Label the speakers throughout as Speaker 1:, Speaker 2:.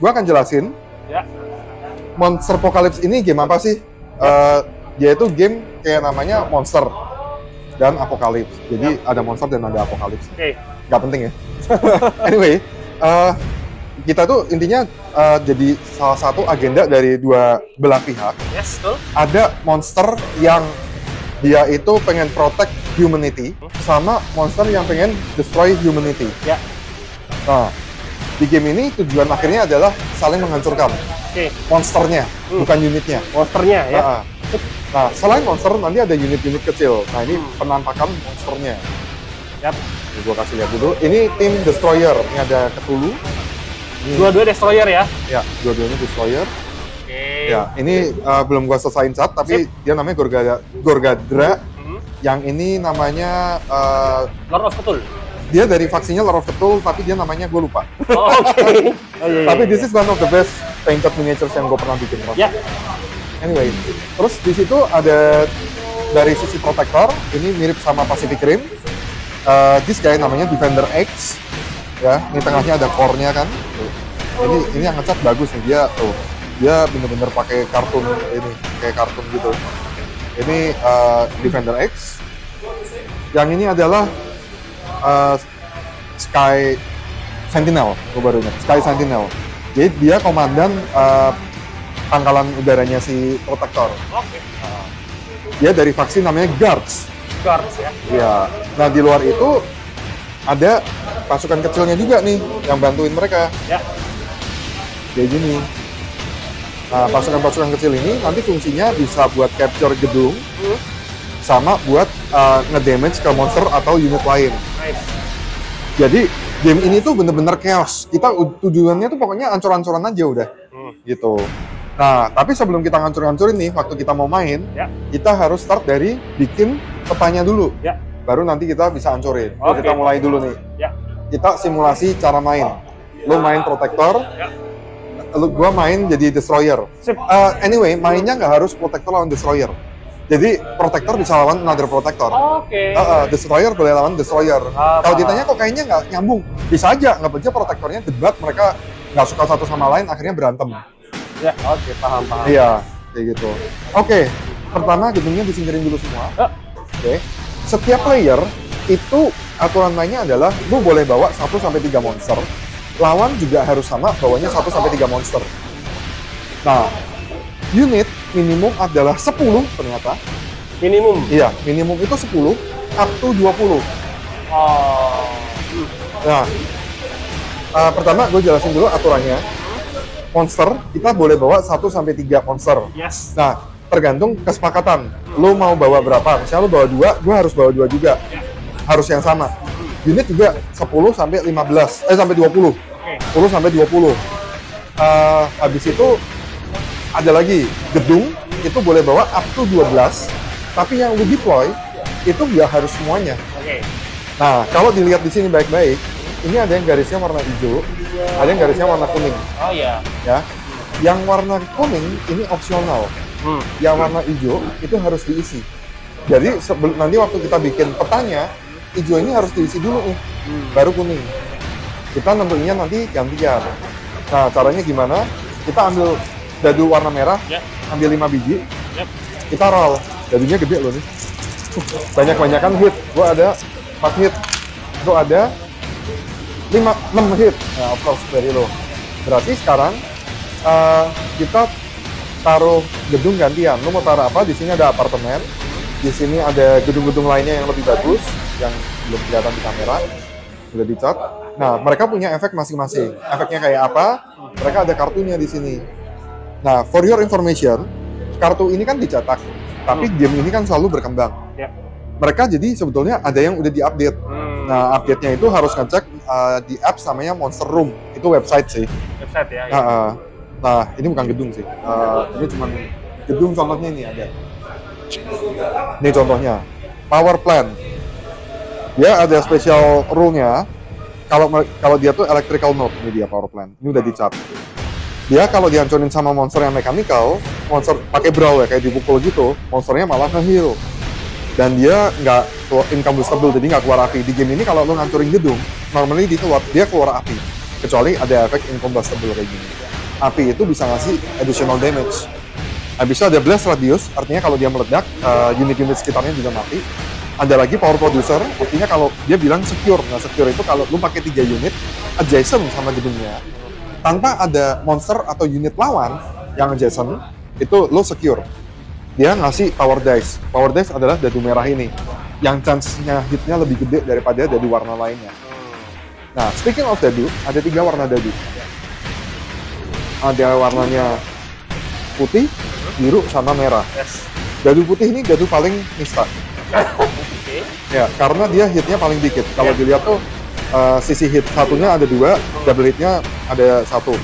Speaker 1: Gua akan jelasin.
Speaker 2: Ya.
Speaker 1: Monster Apocalypse ini game apa sih? Dia itu game kayak namanya Monster dan Apocalypse. Jadi ada Monster dan ada Apocalypse.
Speaker 2: Oke.
Speaker 1: Nggak penting ya. Anyway, kita tuh intinya jadi salah satu agenda dari dua belah pihak.
Speaker 2: Yes, betul.
Speaker 1: Ada monster yang dia itu pengen protect humanity, sama monster yang pengen destroy humanity.
Speaker 2: Ya.
Speaker 1: Nah, di game ini tujuan akhirnya adalah saling menghancurkan
Speaker 2: Oke.
Speaker 1: monsternya, bukan unitnya.
Speaker 2: Monsternya ya.
Speaker 1: Nah, selain monster nanti ada unit-unit kecil. Nah, ini penampakan monsternya.
Speaker 2: Yap.
Speaker 1: Ini gua kasih lihat dulu. Ini tim destroyer. Ini ada Cthulhu.
Speaker 2: Dua-dua destroyer ya.
Speaker 1: Ya, dua-duanya destroyer.
Speaker 2: Oke.
Speaker 1: Ya, ini belum gua selesain cat, tapi dia namanya Gorgadra. Yang ini namanya
Speaker 2: Lord of Cthulhu.
Speaker 1: dia dari faksinya Lord of Cthulhu, tapi dia namanya gue lupa.
Speaker 2: Oh, oke. Oh, iya,
Speaker 1: Tapi this is one of the best painted miniatures yang gue pernah bikin.
Speaker 2: Ya.
Speaker 1: Anyway, terus di situ ada dari sisi protector, ini mirip sama Pacific Rim. This guy namanya Defender X. Ya, ini tengahnya ada core-nya kan. Tuh. Ini yang ngecat bagus nih, dia tuh. Dia bener-bener pakai kartun ini, kayak kartun gitu. Ini Defender X. Yang ini adalah Sky Sentinel, gue baru ingat. Sky Sentinel. Jadi dia komandan pangkalan udaranya si Protector.
Speaker 2: Oke.
Speaker 1: Dia dari faksi namanya Guards.
Speaker 2: Guards ya.
Speaker 1: Iya. Nah, di luar itu ada pasukan kecilnya juga nih yang bantuin mereka.
Speaker 2: Ya.
Speaker 1: Kayak gini. Nah, pasukan-pasukan kecil ini nanti fungsinya bisa buat capture gedung, sama buat ngedamage ke monster atau unit lain.
Speaker 2: Nice.
Speaker 1: Jadi game ini tuh bener-bener chaos. Kita tujuannya tuh pokoknya ancur-ancuran aja udah, gitu. Nah, tapi sebelum kita ngancur-ngancurin nih, waktu kita mau main, kita harus start dari bikin petanya dulu.
Speaker 2: Ya.
Speaker 1: Baru nanti kita bisa hancurin.
Speaker 2: Oke.
Speaker 1: Kita mulai dulu nih.
Speaker 2: Ya.
Speaker 1: Kita simulasi cara main. Lo main protector, gua main jadi destroyer.
Speaker 2: Sip.
Speaker 1: Anyway, mainnya nggak harus protector lawan destroyer. Jadi protector bisa lawan another protector.
Speaker 2: Oke.
Speaker 1: Destroyer boleh lawan destroyer. Kalau
Speaker 2: paham.
Speaker 1: ditanya kok kayaknya nggak nyambung, bisa aja nggak aja protectornya debat, mereka nggak suka satu sama lain, akhirnya berantem.
Speaker 2: Ya, oke, paham.
Speaker 1: Iya, kayak gitu. Oke, pertama gedungnya disingkirin dulu semua. Oke. Setiap player itu aturan mainnya adalah lu boleh bawa 1-3 monster. Lawan juga harus sama bawanya 1-3 monster. Nah, unit minimum adalah 10 ternyata.
Speaker 2: Minimum.
Speaker 1: Iya, minimum itu 10 up to 20.
Speaker 2: Oh.
Speaker 1: Nah, pertama gue jelasin dulu aturannya. Monster, kita boleh bawa 1-3 monster.
Speaker 2: Yes.
Speaker 1: Nah, tergantung kesepakatan. Lo mau bawa berapa? Misalnya lo bawa 2, gue harus bawa 2 juga. Harus yang sama. Unit juga 10-15, sampai 20. 10-20. Habis itu ada lagi gedung, itu boleh bawa up to 12. Tapi yang lo deploy, itu nggak harus semuanya.
Speaker 2: Oke.
Speaker 1: Nah, kalau dilihat di sini baik-baik, ini ada yang garisnya warna hijau, ada yang garisnya warna kuning.
Speaker 2: Oh iya.
Speaker 1: Ya, yang warna kuning ini opsional. Yang warna hijau itu harus diisi. Jadi nanti waktu kita bikin petanya, hijau ini harus diisi dulu nih, baru kuning. Kita nentuinnya nanti gantian. Nah, caranya gimana? Kita ambil dadu warna merah, ambil 5 biji, kita roll. Dadunya gede loh nih. Banyak-banyakan hit. Gua ada 4 hit. Itu ada 6 hit. Nah, of course very low. Berarti sekarang kita taruh gedung gantian. Lu mau taruh apa? Di sini ada apartemen. Di sini ada gedung-gedung lainnya yang lebih bagus, yang belum kelihatan di kamera. Udah dicat. Nah, mereka punya efek masing-masing. Efeknya kayak apa? Mereka ada kartunya di sini. Nah, for your information, kartu ini kan dicetak, tapi game ini kan selalu berkembang. Mereka jadi sebetulnya ada yang udah diupdate. Nah, update-nya itu harus ngecek di apps namanya Monster Room. Itu website sih.
Speaker 2: Website ya.
Speaker 1: Nah, ini bukan gedung sih. Ini cuma gedung, contohnya ini ada. Ini contohnya. Power plant. Dia ada special rule-nya. Kalau dia tuh electrical node, ini dia power plant. Ini udah dicat. Dia kalau dihancurin sama monster yang mechanical, monster pakai brawl ya, kayak dipukul gitu, monsternya malah nge-heal. Dan dia nggak incombustible, jadi nggak keluar api. Di game ini kalau lo ngancurin gedung, normally dia keluar api. Kecuali ada efek incombustible kayak gini. api itu bisa ngasih additional damage. Habis itu ada blast radius, artinya kalau dia meledak, unit-unit sekitarnya juga mati. Ada lagi power producer, artinya kalau dia bilang secure. Nah, secure itu kalau lu pakai 3 unit adjacent sama gedungnya, tanpa ada monster atau unit lawan yang adjacent, itu lu secure. Dia ngasih power dice. Power dice adalah dadu merah ini, yang chance-nya hitnya lebih gede daripada dadu warna lainnya. Nah, speaking of dadu, ada 3 warna dadu. Ada warnanya putih, biru, sama merah. Dadu putih ini dadu paling nista. Ya, karena dia hitnya paling dikit. Kalau dilihat tuh sisi hit satunya ada 2, double hitnya ada 1.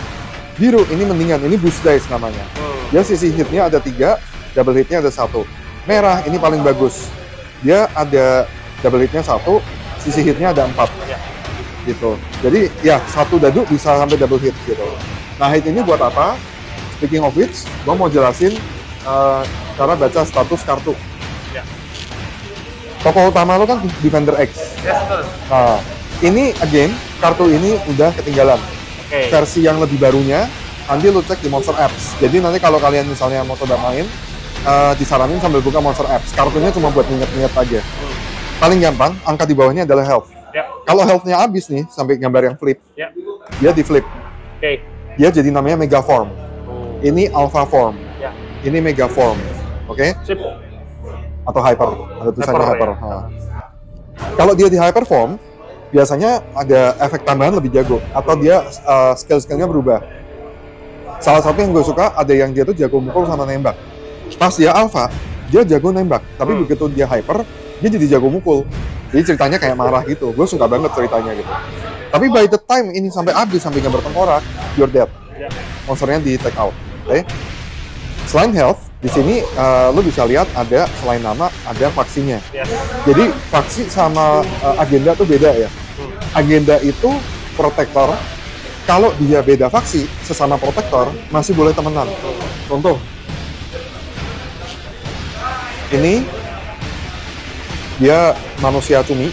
Speaker 1: Biru ini mendingan, ini boost dice namanya. Dia sisi hitnya ada 3, double hitnya ada 1. Merah ini paling bagus. Dia ada double hitnya 1, sisi hitnya ada 4. Gitu. Jadi ya satu dadu bisa sampai double hit gitu. Nah, hit ini buat apa? Speaking of which, gua mau jelasin cara baca status kartu. Tokoh utama lo kan Defender X. Nah, ini again, kartu ini udah ketinggalan. Versi yang lebih barunya, nanti lo cek di Monster Apps. Jadi nanti kalau kalian misalnya mau coba main, disaranin sambil buka Monster Apps. Kartunya cuma buat nginget-nginget aja. Paling gampang, angka di bawahnya adalah health. Kalau health-nya habis nih, sampai gambar yang flip, dia di flip. Dia jadi namanya Mega Form. Ini Alpha Form. Ini Mega Form. Oke? Atau hyper, ada tulisannya hyper. Nah. Kalau dia di hyper form, biasanya ada efek tambahan lebih jago, atau dia skill-skillnya berubah. Salah satu yang gue suka, ada yang dia tuh jago mukul sama nembak. Pas dia alpha, dia jago nembak, tapi begitu dia hyper, dia jadi jago mukul. Jadi ceritanya kayak marah gitu. Gue suka banget ceritanya gitu. Tapi by the time ini sampai habis, sampai gambar tengkorak, you're dead. Monsternya di take out. Oke? Selain health, di sini lo bisa lihat ada selain nama ada faksinya. Jadi faksi sama agenda tuh beda ya. Agenda itu protektor. Kalau dia beda faksi, sesama protektor masih boleh temenan. Contoh, ini dia manusia cumi,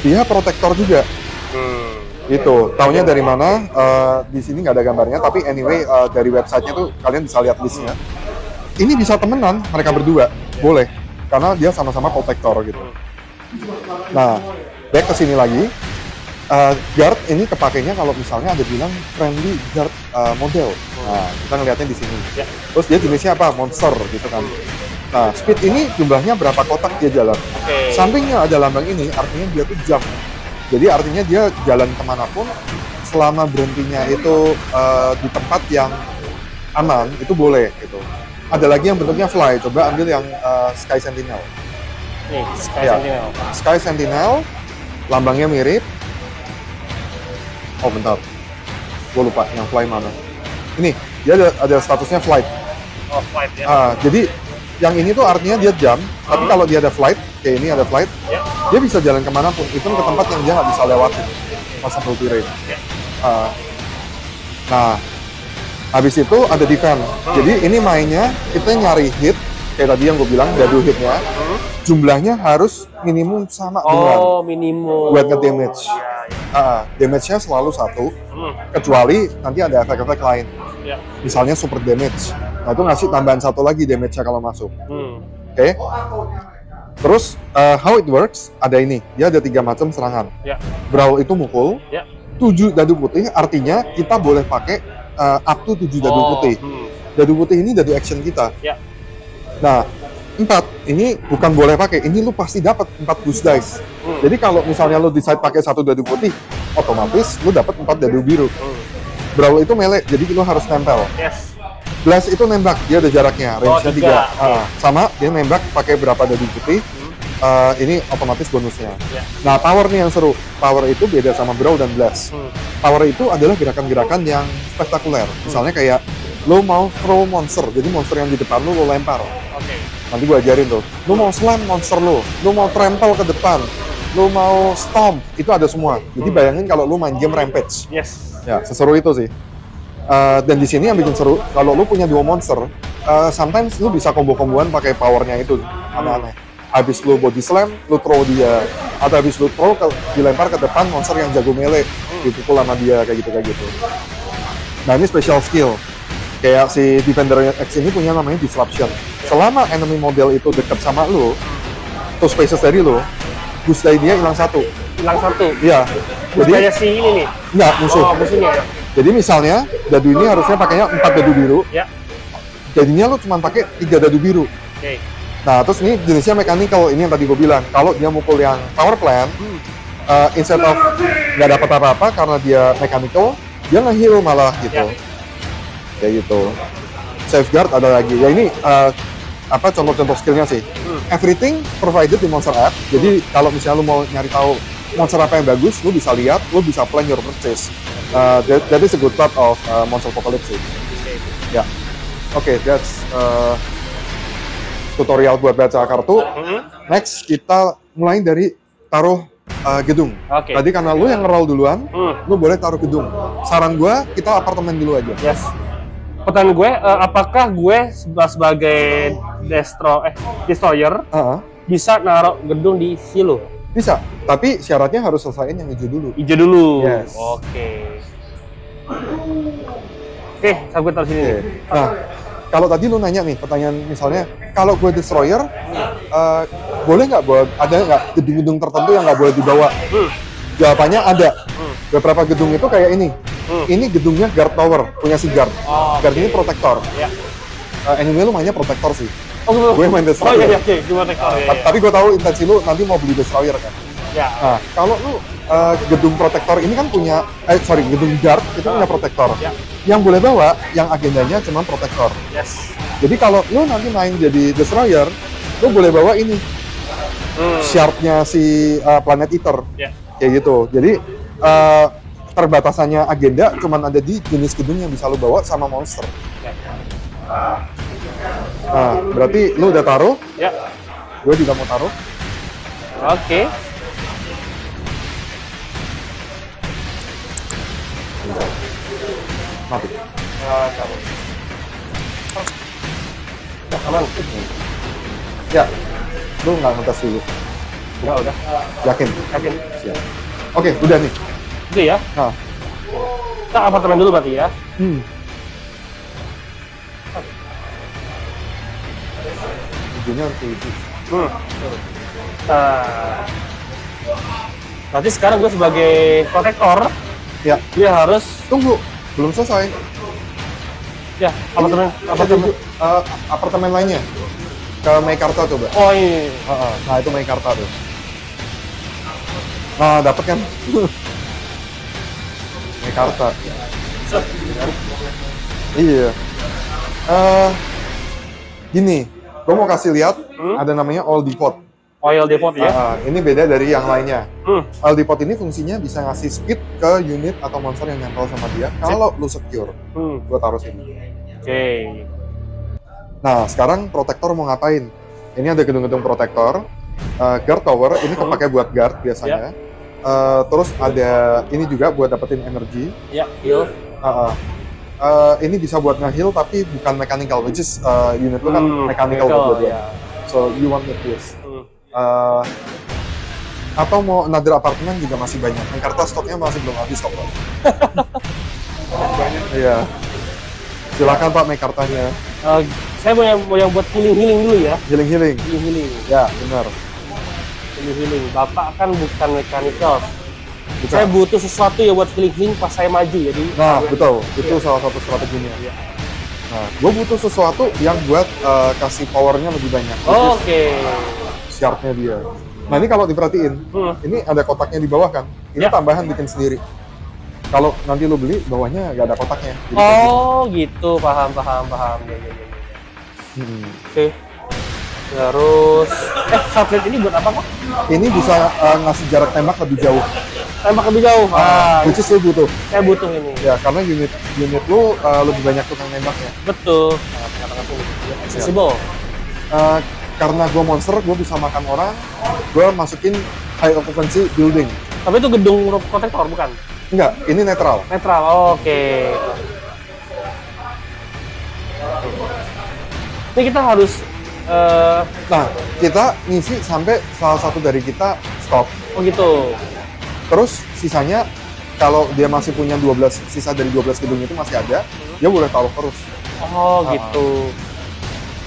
Speaker 1: dia protektor juga. Itu taunya dari mana? Di sini nggak ada gambarnya, tapi anyway dari websitenya tuh kalian bisa lihat listnya. Ini bisa temenan mereka berdua, boleh, karena dia sama-sama protektor gitu. Nah, back ke sini lagi, guard ini kepakainya kalau misalnya ada bilang friendly guard model. Nah, kita ngeliatnya di sini. Terus dia jenisnya apa? Monster gitu kan. Nah, speed ini jumlahnya berapa kotak dia jalan. Sampingnya ada lambang ini, artinya dia tuh jump. Jadi artinya dia jalan kemanapun, selama berhentinya itu di tempat yang aman, itu boleh gitu. Ada lagi yang bentuknya fly, coba ambil yang Sky Sentinel.
Speaker 2: Nih, Sentinel.
Speaker 1: Sky Sentinel, lambangnya mirip. Oh bentar, gue lupa yang fly mana. Ini, dia ada statusnya flight.
Speaker 2: Oh, flight ya.
Speaker 1: Jadi yang ini tuh artinya dia jump, tapi kalau dia ada flight, kayak ini ada flight, dia bisa jalan kemanapun, even ke tempat yang dia nggak bisa lewatin pas sampai terrain. Nah, habis itu ada defense. Jadi ini mainnya kita nyari hit, kayak tadi yang gue bilang, dadu hitnya, jumlahnya harus minimum sama dengan
Speaker 2: minimum
Speaker 1: buat nge-damage. Damage-nya selalu 1, kecuali nanti ada efek-efek lain. Misalnya super damage. Nah itu ngasih tambahan 1 lagi damage-nya kalau masuk. Oke. Terus how it works, ada ini, dia ada 3 macam serangan. Brawl itu mukul, 7 dadu putih, artinya kita boleh pakai up to 7 dadu putih. Dadu putih ini dadu action kita. Nah, 4 ini bukan boleh pakai, ini lu pasti dapat 4 boost dice. Jadi kalau misalnya lu decide pakai 1 dadu putih, otomatis lu dapat 4 dadu biru. Brawl itu melee, jadi lu harus nempel. Blast itu nembak, dia ada jaraknya, range-nya 3. Sama, dia nembak pakai berapa dadu putih, ini otomatis bonusnya. Nah, power nih yang seru. Power itu beda sama Brawl dan Blast. Power itu adalah gerakan-gerakan yang spektakuler. Misalnya kayak lo mau throw monster, jadi monster yang di depan lo lempar. Nanti gue ajarin tuh. Lo mau slam monster lo mau trample ke depan, lo mau stomp, itu ada semua. Jadi bayangin kalau lo main game Rampage. Ya, seseru itu sih. Dan di sini yang bikin seru, kalau lo punya 2 monster, sometimes lo bisa combo-komboan pakai powernya itu, aneh-aneh. Habis lo body slam, lo throw dia, atau habis lo throw dilempar ke depan monster yang jago melee, dipukul sama dia kayak gitu. Nah ini special skill. Kayak si Defender X ini punya namanya Disruption. Selama enemy model itu dekat sama lo, tuh spaces dari lo, boost dari dia hilang satu.
Speaker 2: Hilang satu.
Speaker 1: Iya. Jadi
Speaker 2: kayak si ini nih.
Speaker 1: Enggak, musuh.
Speaker 2: Oh, musuhnya ya.
Speaker 1: Jadi misalnya dadu ini harusnya pakainya 4 dadu biru.
Speaker 2: Ya.
Speaker 1: Jadinya lo cuma pakai 3 dadu biru.
Speaker 2: Oke.
Speaker 1: Nah, terus ini jenisnya mechanical. Ini yang tadi gue bilang. Kalau dia mukul yang power plant, instead of nggak dapat apa-apa karena dia mechanical, dia nge-heal malah gitu.
Speaker 2: Ya.
Speaker 1: Kayak gitu. Safeguard ada lagi. Ya ini apa contoh-contoh skillnya sih. Everything provided di Monster App. Jadi kalau misalnya lo mau nyari tahu monster apa yang bagus, lo bisa lihat, lo bisa plan your purchase. That is a good part of Monster Apocalypse sih. Ya. Oke, that's tutorial buat baca kartu. Next kita mulai dari taruh gedung. Tadi karena lu yang nge-roll duluan, lu boleh taruh gedung. Saran gue, kita apartemen dulu aja.
Speaker 2: Yes. Pertanyaan gue, apakah gue sebagai destroyer bisa naruh gedung di silo?
Speaker 1: Bisa, tapi syaratnya harus selesaiin yang hijau dulu.
Speaker 2: Hijau dulu.
Speaker 1: Yes.
Speaker 2: Oke. Oke, saya gue taruh sini. Nih.
Speaker 1: Nah, kalau tadi lu nanya nih, pertanyaan misalnya, kalau gue destroyer, boleh nggak buat ada nggak gedung-gedung tertentu yang nggak boleh dibawa? Jawabannya ada. Beberapa gedung itu kayak ini. Ini gedungnya guard tower, punya si guard. Guard ini protektor.
Speaker 2: Ya.
Speaker 1: Anyway lu mainnya protektor sih.
Speaker 2: Oh,
Speaker 1: gue main destroyer.
Speaker 2: Oh iya, gue protektor.
Speaker 1: Tapi gue tahu intensi lu nanti mau beli destroyer kan.
Speaker 2: Ya.
Speaker 1: Nah, kalau lu gedung protektor ini kan punya, gedung guard itu punya protektor.
Speaker 2: Ya.
Speaker 1: Yang boleh bawa, yang agendanya cuma protektor.
Speaker 2: Yes.
Speaker 1: Jadi kalau lu nanti main jadi destroyer, lu boleh bawa ini. Shardnya si Planet Eater.
Speaker 2: Ya.
Speaker 1: Kayak gitu. Jadi terbatasannya agenda cuman ada di jenis gedung yang bisa lu bawa sama monster.
Speaker 2: Ya.
Speaker 1: Nah, berarti lu udah taruh?
Speaker 2: Ya.
Speaker 1: Gue juga mau taruh.
Speaker 2: Oke.
Speaker 1: Mati.
Speaker 2: Udah aman.
Speaker 1: Ya, lu nggak ngetes dulu.
Speaker 2: Enggak, udah.
Speaker 1: Yakin?
Speaker 2: Yakin.
Speaker 1: Siap. Oke, udah nih.
Speaker 2: Itu ya.
Speaker 1: Nah.
Speaker 2: Kita apartemen dulu berarti ya.
Speaker 1: Ujungnya harus itu.
Speaker 2: Berarti sekarang gue sebagai protektor,
Speaker 1: Ya.
Speaker 2: dia harus
Speaker 1: Tunggu, belum selesai.
Speaker 2: ya
Speaker 1: Apartemen lainnya. Ke Meikarta coba.
Speaker 2: Oh ini.
Speaker 1: Nah, itu Meikarta tuh. Nah, dapet kan? Meikarta. Iya. Gini, gue mau kasih lihat ada namanya All Depot.
Speaker 2: Oil depot ya.
Speaker 1: Ini beda dari yang lainnya. All Depot ini fungsinya bisa ngasih speed ke unit atau monster yang nempel sama dia kalau lu secure. Gue taruh sini.
Speaker 2: Oke.
Speaker 1: Nah, sekarang protektor mau ngapain? Ini ada gedung-gedung protektor. Guard tower, ini kepake buat guard biasanya. Terus ada ini juga buat dapetin energi.
Speaker 2: Ya, heal.
Speaker 1: Ini bisa buat nge-heal tapi bukan mechanical, which is unit lu kan mechanical buat dia. So you want this. Atau mau another apartemen juga masih banyak. Meikarta stoknya masih belum habis kok. Iya. Silakan Pak Meikartanya.
Speaker 2: Saya mau yang buat healing dulu ya.
Speaker 1: Healing. Ya, benar.
Speaker 2: Healing. Bapak kan bukan mechanical. Saya butuh sesuatu ya buat healing pas saya maju jadi.
Speaker 1: Nah, betul. Itu salah satu strateginya. Nah, gue butuh sesuatu yang buat kasih powernya lebih banyak.
Speaker 2: Oke.
Speaker 1: Shardnya dia. Nah, ini kalau diperhatiin, ini ada kotaknya di bawah kan? Ini tambahan bikin sendiri. Kalau nanti lo beli, bawahnya nggak ada kotaknya.
Speaker 2: Jadi gitu. Paham. Ya. Oke. Terus, satelit ini buat apa kok?
Speaker 1: Ini bisa ngasih jarak tembak lebih jauh.
Speaker 2: Tembak lebih jauh.
Speaker 1: Which is lo butuh.
Speaker 2: Saya butuh ini.
Speaker 1: Ya, karena unit lo lebih banyak tukang nembaknya.
Speaker 2: Betul. Sangat accessible.
Speaker 1: Karena gue monster, gue bisa makan orang. Gue masukin high occupancy building.
Speaker 2: Tapi itu gedung protektor bukan?
Speaker 1: Enggak, ini netral.
Speaker 2: Netral, oke. Ini kita harus
Speaker 1: nah, kita ngisi sampai salah satu dari kita stop.
Speaker 2: Oh gitu.
Speaker 1: Terus sisanya kalau dia masih punya 12 sisa dari 12 gedung itu masih ada, dia boleh taruh terus.
Speaker 2: Oh, gitu.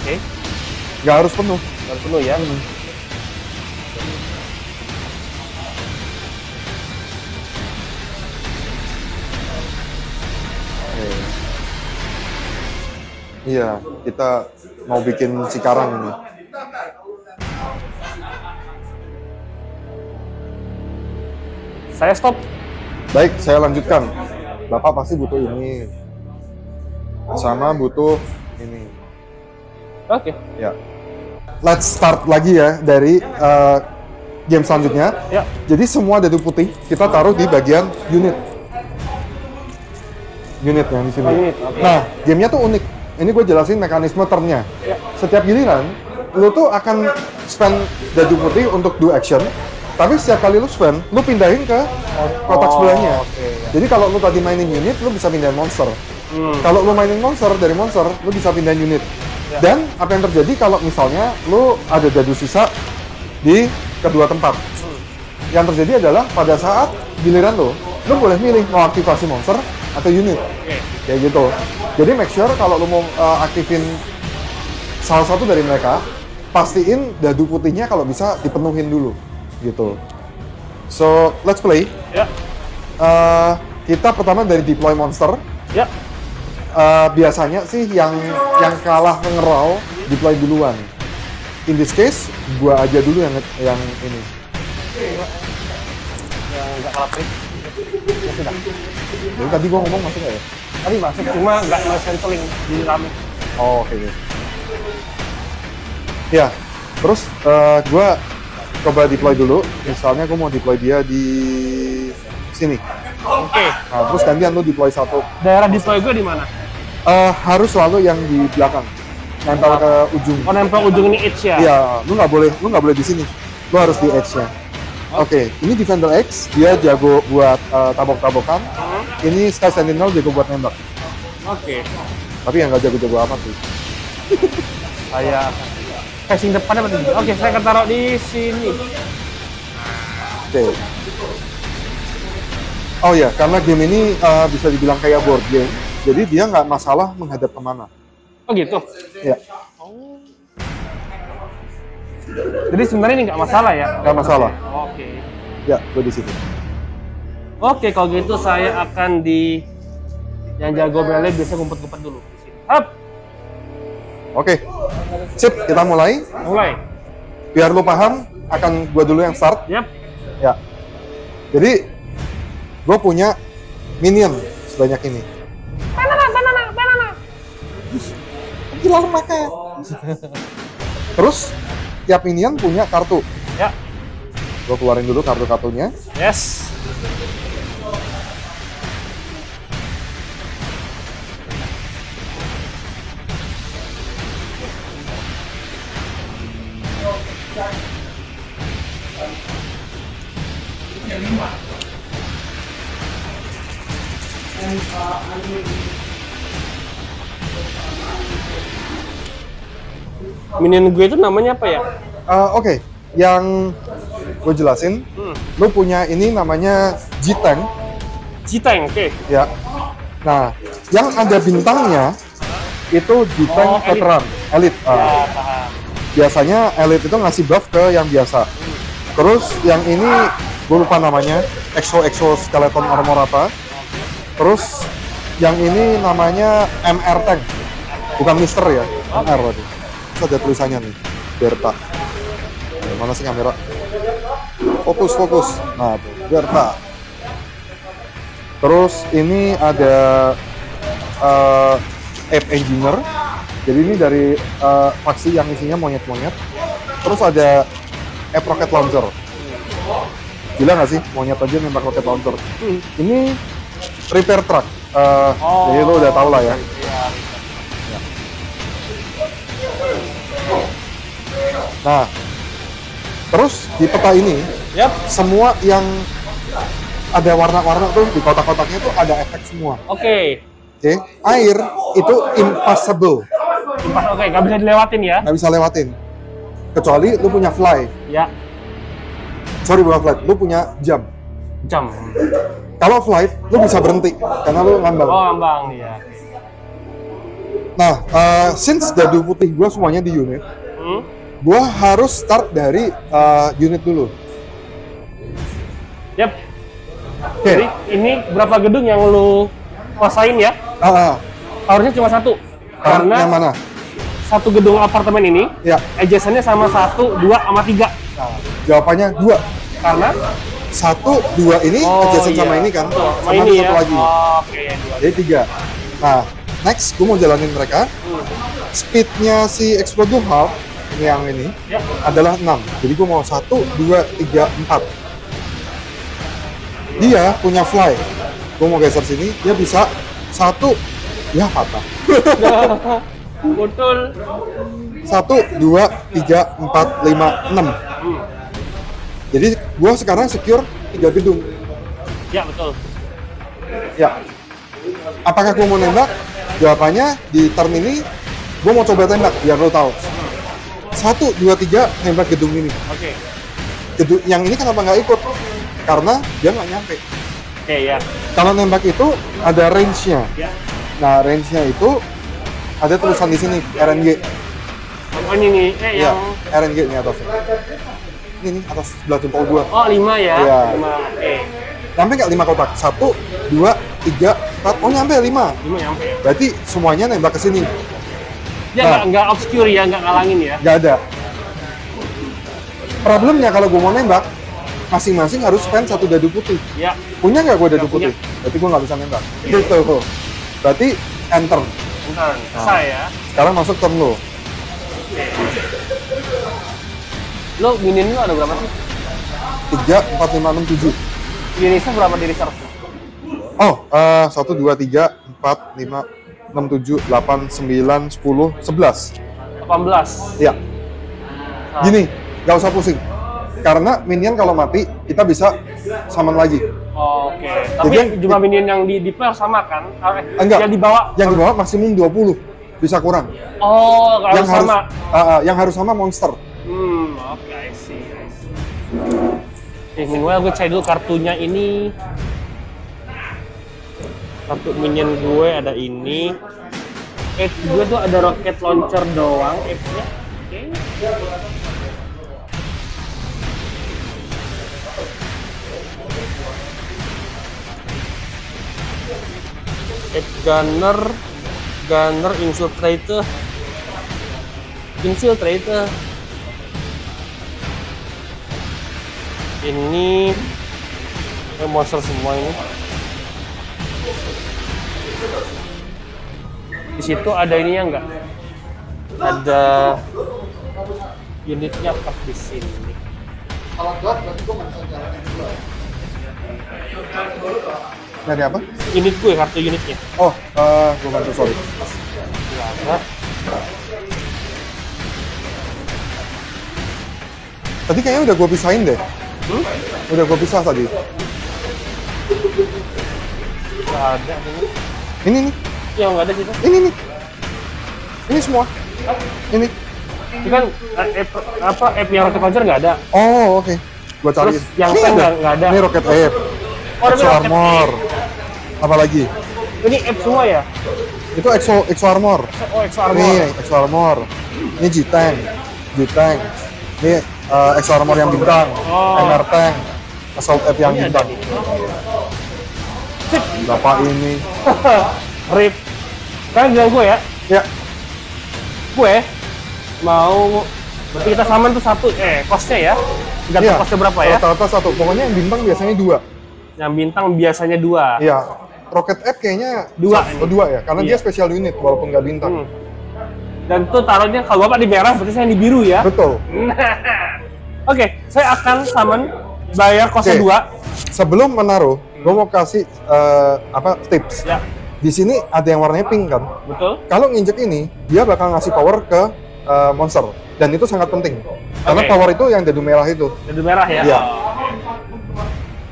Speaker 2: Oke.
Speaker 1: Nggak harus penuh.
Speaker 2: Harus penuh ya.
Speaker 1: Iya, kita mau bikin Cikarang ini.
Speaker 2: Saya stop.
Speaker 1: Baik, saya lanjutkan. Bapak pasti butuh ini. Sama butuh ini.
Speaker 2: Oke.
Speaker 1: Ya. Let's start lagi ya dari game selanjutnya.
Speaker 2: Ya.
Speaker 1: Jadi semua dadu putih kita taruh di bagian unit. Unit yang di sini.
Speaker 2: Oh, unit, oke.
Speaker 1: Nah, gamenya tuh unik. Ini gue jelasin mekanisme turn-nya.
Speaker 2: Ya.
Speaker 1: Setiap giliran, lu tuh akan spend dadu putih untuk do action. Tapi setiap kali lu spend, lu pindahin ke kotak sebelahnya.
Speaker 2: Oke, ya.
Speaker 1: Jadi kalau lu tadi mainin unit, lu bisa pindahin monster. Kalau lu mainin monster dari monster, lu bisa pindahin unit.
Speaker 2: Ya.
Speaker 1: Dan apa yang terjadi kalau misalnya lu ada dadu sisa di kedua tempat? Yang terjadi adalah pada saat giliran lu boleh milih mau aktivasi monster atau unit. Kayak gitu. Jadi make sure kalau lu mau aktifin salah satu dari mereka, pastiin dadu putihnya kalau bisa dipenuhin dulu. Gitu. So, let's play.
Speaker 2: Ya.
Speaker 1: Kita pertama dari deploy monster.
Speaker 2: Ya.
Speaker 1: Biasanya sih yang kalah ngeroll deploy duluan. In this case, gua aja dulu yang ini.
Speaker 2: Yang nggak kalah trik. Ya sudah.
Speaker 1: Jadi tadi gua ngomong masuk nggak ya?
Speaker 2: Tadi masuk, cuma nggak canceling di rame.
Speaker 1: Oh, oke. Ya, terus gua coba deploy dulu. Misalnya gua mau deploy dia di sini.
Speaker 2: Oke.
Speaker 1: Nah, terus gantian lu deploy satu.
Speaker 2: Daerah deploy gue di mana?
Speaker 1: Harus selalu yang di belakang, nempel ke ujung.
Speaker 2: Oh, nempel ujung ini edge ya?
Speaker 1: Iya, lu nggak boleh di sini. Lu harus di edge-nya. Oke, ini Defender X, dia jago buat tabok-tabokan. Ini Sky Sentinel jago buat nembak.
Speaker 2: Oke.
Speaker 1: Tapi yang nggak jago-jago amat sih.
Speaker 2: Saya facing depannya berarti. Oke, saya akan taruh di sini.
Speaker 1: Oke. Oh ya, karena game ini bisa dibilang kayak board game, jadi dia nggak masalah menghadap kemana.
Speaker 2: Oh gitu?
Speaker 1: Ya,
Speaker 2: Jadi sebenarnya ini nggak masalah ya?
Speaker 1: nggak masalah.
Speaker 2: Oke.
Speaker 1: Ya, gue di situ.
Speaker 2: Oke, kalau gitu saya akan di yang jago melee biasa ngumpet-ngumpet dulu di sini. Hap,
Speaker 1: Oke, sip, kita mulai.
Speaker 2: mulai.
Speaker 1: Biar lu paham, akan gue dulu yang start.
Speaker 2: Yap.
Speaker 1: Ya. Jadi, gue punya minion sebanyak ini.
Speaker 2: Banana.
Speaker 1: Gila lu makan. Terus, tiap minion punya kartu.
Speaker 2: Ya.
Speaker 1: Gue keluarin dulu kartu-kartunya.
Speaker 2: Yes. Minion gue itu namanya apa ya?
Speaker 1: Oke, yang gue jelasin, lu punya ini namanya G-Tank.
Speaker 2: G-Tank, oke.
Speaker 1: Ya. Nah, yang ada bintangnya itu G-Tank
Speaker 2: Oh, elite.
Speaker 1: veteran, elite.
Speaker 2: Ya, paham.
Speaker 1: Biasanya elite itu ngasih buff ke yang biasa. Terus yang ini gue lupa namanya, Exo Skeleton Armor apa. Terus yang ini namanya MR Tank, bukan Mister ya, MR tadi. Terus ada tulisannya nih, Berta. Mana sih kamera? Fokus. Nah, tuh, Berta. Terus ini ada Ape Engineer. Jadi ini dari faksi yang isinya monyet-monyet. Terus ada Ape Rocket Launcher. Gila nggak sih? Monyet aja nembak rocket launcher. Ini repair truck. Jadi lo udah tau lah ya. Nah, terus di peta ini,
Speaker 2: Yap.
Speaker 1: semua yang ada warna-warna tuh di kotak-kotaknya tuh ada efek semua.
Speaker 2: Oke.
Speaker 1: Oke, air itu impassable,
Speaker 2: Oke, nggak bisa dilewatin ya?
Speaker 1: nggak bisa lewatin. Kecuali lu punya fly.
Speaker 2: Ya.
Speaker 1: Sorry bukan fly, lu punya jump.
Speaker 2: Jam.
Speaker 1: Kalau flight, lu bisa berhenti karena lu ngambang.
Speaker 2: Oh, ngambang ya.
Speaker 1: Nah, since dadu putih gua semuanya di unit, gua harus start dari unit dulu.
Speaker 2: Yap.
Speaker 1: Okay.
Speaker 2: Jadi ini berapa gedung yang lu kuasain ya? Harusnya cuma satu. Karena
Speaker 1: yang mana?
Speaker 2: Satu gedung apartemen ini,
Speaker 1: ya,
Speaker 2: adjacent-nya sama 1, 2, sama 3.
Speaker 1: Nah, jawabannya 2.
Speaker 2: Karena
Speaker 1: 1, 2 ini adjacent sama ini kan? Sama
Speaker 2: ini
Speaker 1: satu
Speaker 2: ya?
Speaker 1: lagi.
Speaker 2: Oke.
Speaker 1: Jadi 3. Nah, next gue mau jalanin mereka. Speednya si Explode Half yang ini adalah 6. Jadi gue mau 1, 2, 3, 4. Dia punya fly. Gue mau geser sini, dia bisa 1, ya patah.
Speaker 2: Betul.
Speaker 1: 1, 2, 3, 4, 5, 6. Jadi gue sekarang secure 3 gedung.
Speaker 2: Ya, betul.
Speaker 1: Ya. Apakah gue mau nembak? Jawabannya di turn ini gue mau coba tembak biar lo tahu. 1, 2, 3 nembak gedung ini.
Speaker 2: Oke.
Speaker 1: Gedung yang ini kenapa nggak ikut? Karena dia nggak nyampe.
Speaker 2: Oke, ya.
Speaker 1: Kalau nembak itu ada range-nya.
Speaker 2: Ya.
Speaker 1: Nah, range-nya itu ada tulisan di sini RNG.
Speaker 2: Oh, ini nih,
Speaker 1: Ya,
Speaker 2: yang
Speaker 1: RNG ini atasnya. Ini nih atas sebelah jempol gua.
Speaker 2: Oh, 5 ya?
Speaker 1: Iya.
Speaker 2: 5, oke.
Speaker 1: Nyampe nggak 5 kotak? 1, 2, 3, 4. Oh, nyampe 5.
Speaker 2: 5 nyampe.
Speaker 1: Berarti semuanya nembak ke sini.
Speaker 2: Ya, nggak obscure ya, nggak ngalangin ya?
Speaker 1: Nggak ada. Problemnya kalau gua mau nembak, masing-masing harus spend 1 dadu putih.
Speaker 2: Ya.
Speaker 1: Punya nggak gua dadu
Speaker 2: Nggak
Speaker 1: putih?
Speaker 2: punya.
Speaker 1: Berarti gua nggak bisa nembak. Gitu. Berarti enter.
Speaker 2: Bentar, selesai ya.
Speaker 1: Sekarang masuk turn lo.
Speaker 2: Lo minion lo ada berapa sih?
Speaker 1: 3, 4, 5, 6, 7.
Speaker 2: Di reserve berapa di reserve?
Speaker 1: Oh, 1, 2, 3, 4, 5, 6, 7, 8, 9, 10, 11.
Speaker 2: 18.
Speaker 1: Iya. Gini, nggak usah pusing. Karena minion kalau mati, kita bisa summon lagi.
Speaker 2: Oh, oke. Tapi
Speaker 1: Jadi
Speaker 2: jumlah minion yang di player sama kan?
Speaker 1: Enggak.
Speaker 2: Yang dibawa?
Speaker 1: Yang dibawa maksimum 20. Bisa kurang.
Speaker 2: Oh, kalau
Speaker 1: yang
Speaker 2: sama.
Speaker 1: Yang harus sama monster.
Speaker 2: Oke, I see. Meanwhile gue cari dulu kartunya ini. Kartu minion gue ada ini. Gue tuh ada rocket launcher doang. Nya. Oke. Gunner, Infiltrator. Ini monster semua ini. Di situ ada ininya enggak? Ada unitnya apa di sini?
Speaker 1: Kalau gelap berarti gue nggak bisa jalanin dulu. Dari apa?
Speaker 2: Unit gue, kartu unitnya.
Speaker 1: Oh, gue bantu, sorry.
Speaker 2: Nggak ada.
Speaker 1: Tadi kayaknya udah gue pisahin deh. Udah gue pisah tadi.
Speaker 2: Nggak ada.
Speaker 1: Ini nih.
Speaker 2: Ya nggak ada situ.
Speaker 1: Ini nih. Ini semua. Ini.
Speaker 2: Ini kan app yang rocket launcher nggak ada.
Speaker 1: Oh, oke. Gua cari.
Speaker 2: Terus yang
Speaker 1: ini
Speaker 2: nggak ada.
Speaker 1: Ini rocket app. Exo armor. Apa lagi?
Speaker 2: Ini app semua ya?
Speaker 1: Itu exo armor.
Speaker 2: Oh, exo armor.
Speaker 1: Nih, exo armor. Ini G-Tank. Ini exo armor yang bintang. MR tank. Assault app yang
Speaker 2: Ini
Speaker 1: bintang. Bapak ini.
Speaker 2: Rip. Kan bilang gue ya?
Speaker 1: Ya.
Speaker 2: Gue mau, berarti kita saman tuh satu, costnya ya? Gantung costnya berapa ya?
Speaker 1: Rata-rata satu. Pokoknya yang bintang biasanya 2.
Speaker 2: Yang bintang biasanya 2.
Speaker 1: Iya. Rocket app kayaknya
Speaker 2: 2.
Speaker 1: 2 ya, karena dia special unit walaupun nggak bintang.
Speaker 2: Dan tuh taruhnya kalau bapak di merah, berarti saya di biru ya?
Speaker 1: Betul.
Speaker 2: Oke, saya akan summon, bayar costnya 2.
Speaker 1: Sebelum menaruh, gue mau kasih tips.
Speaker 2: Ya.
Speaker 1: Di sini ada yang warnanya pink kan?
Speaker 2: Betul.
Speaker 1: Kalau nginjek ini, dia bakal ngasih power ke monster. Dan itu sangat penting. Karena power itu yang dadu merah itu.
Speaker 2: Dadu merah ya?
Speaker 1: Iya.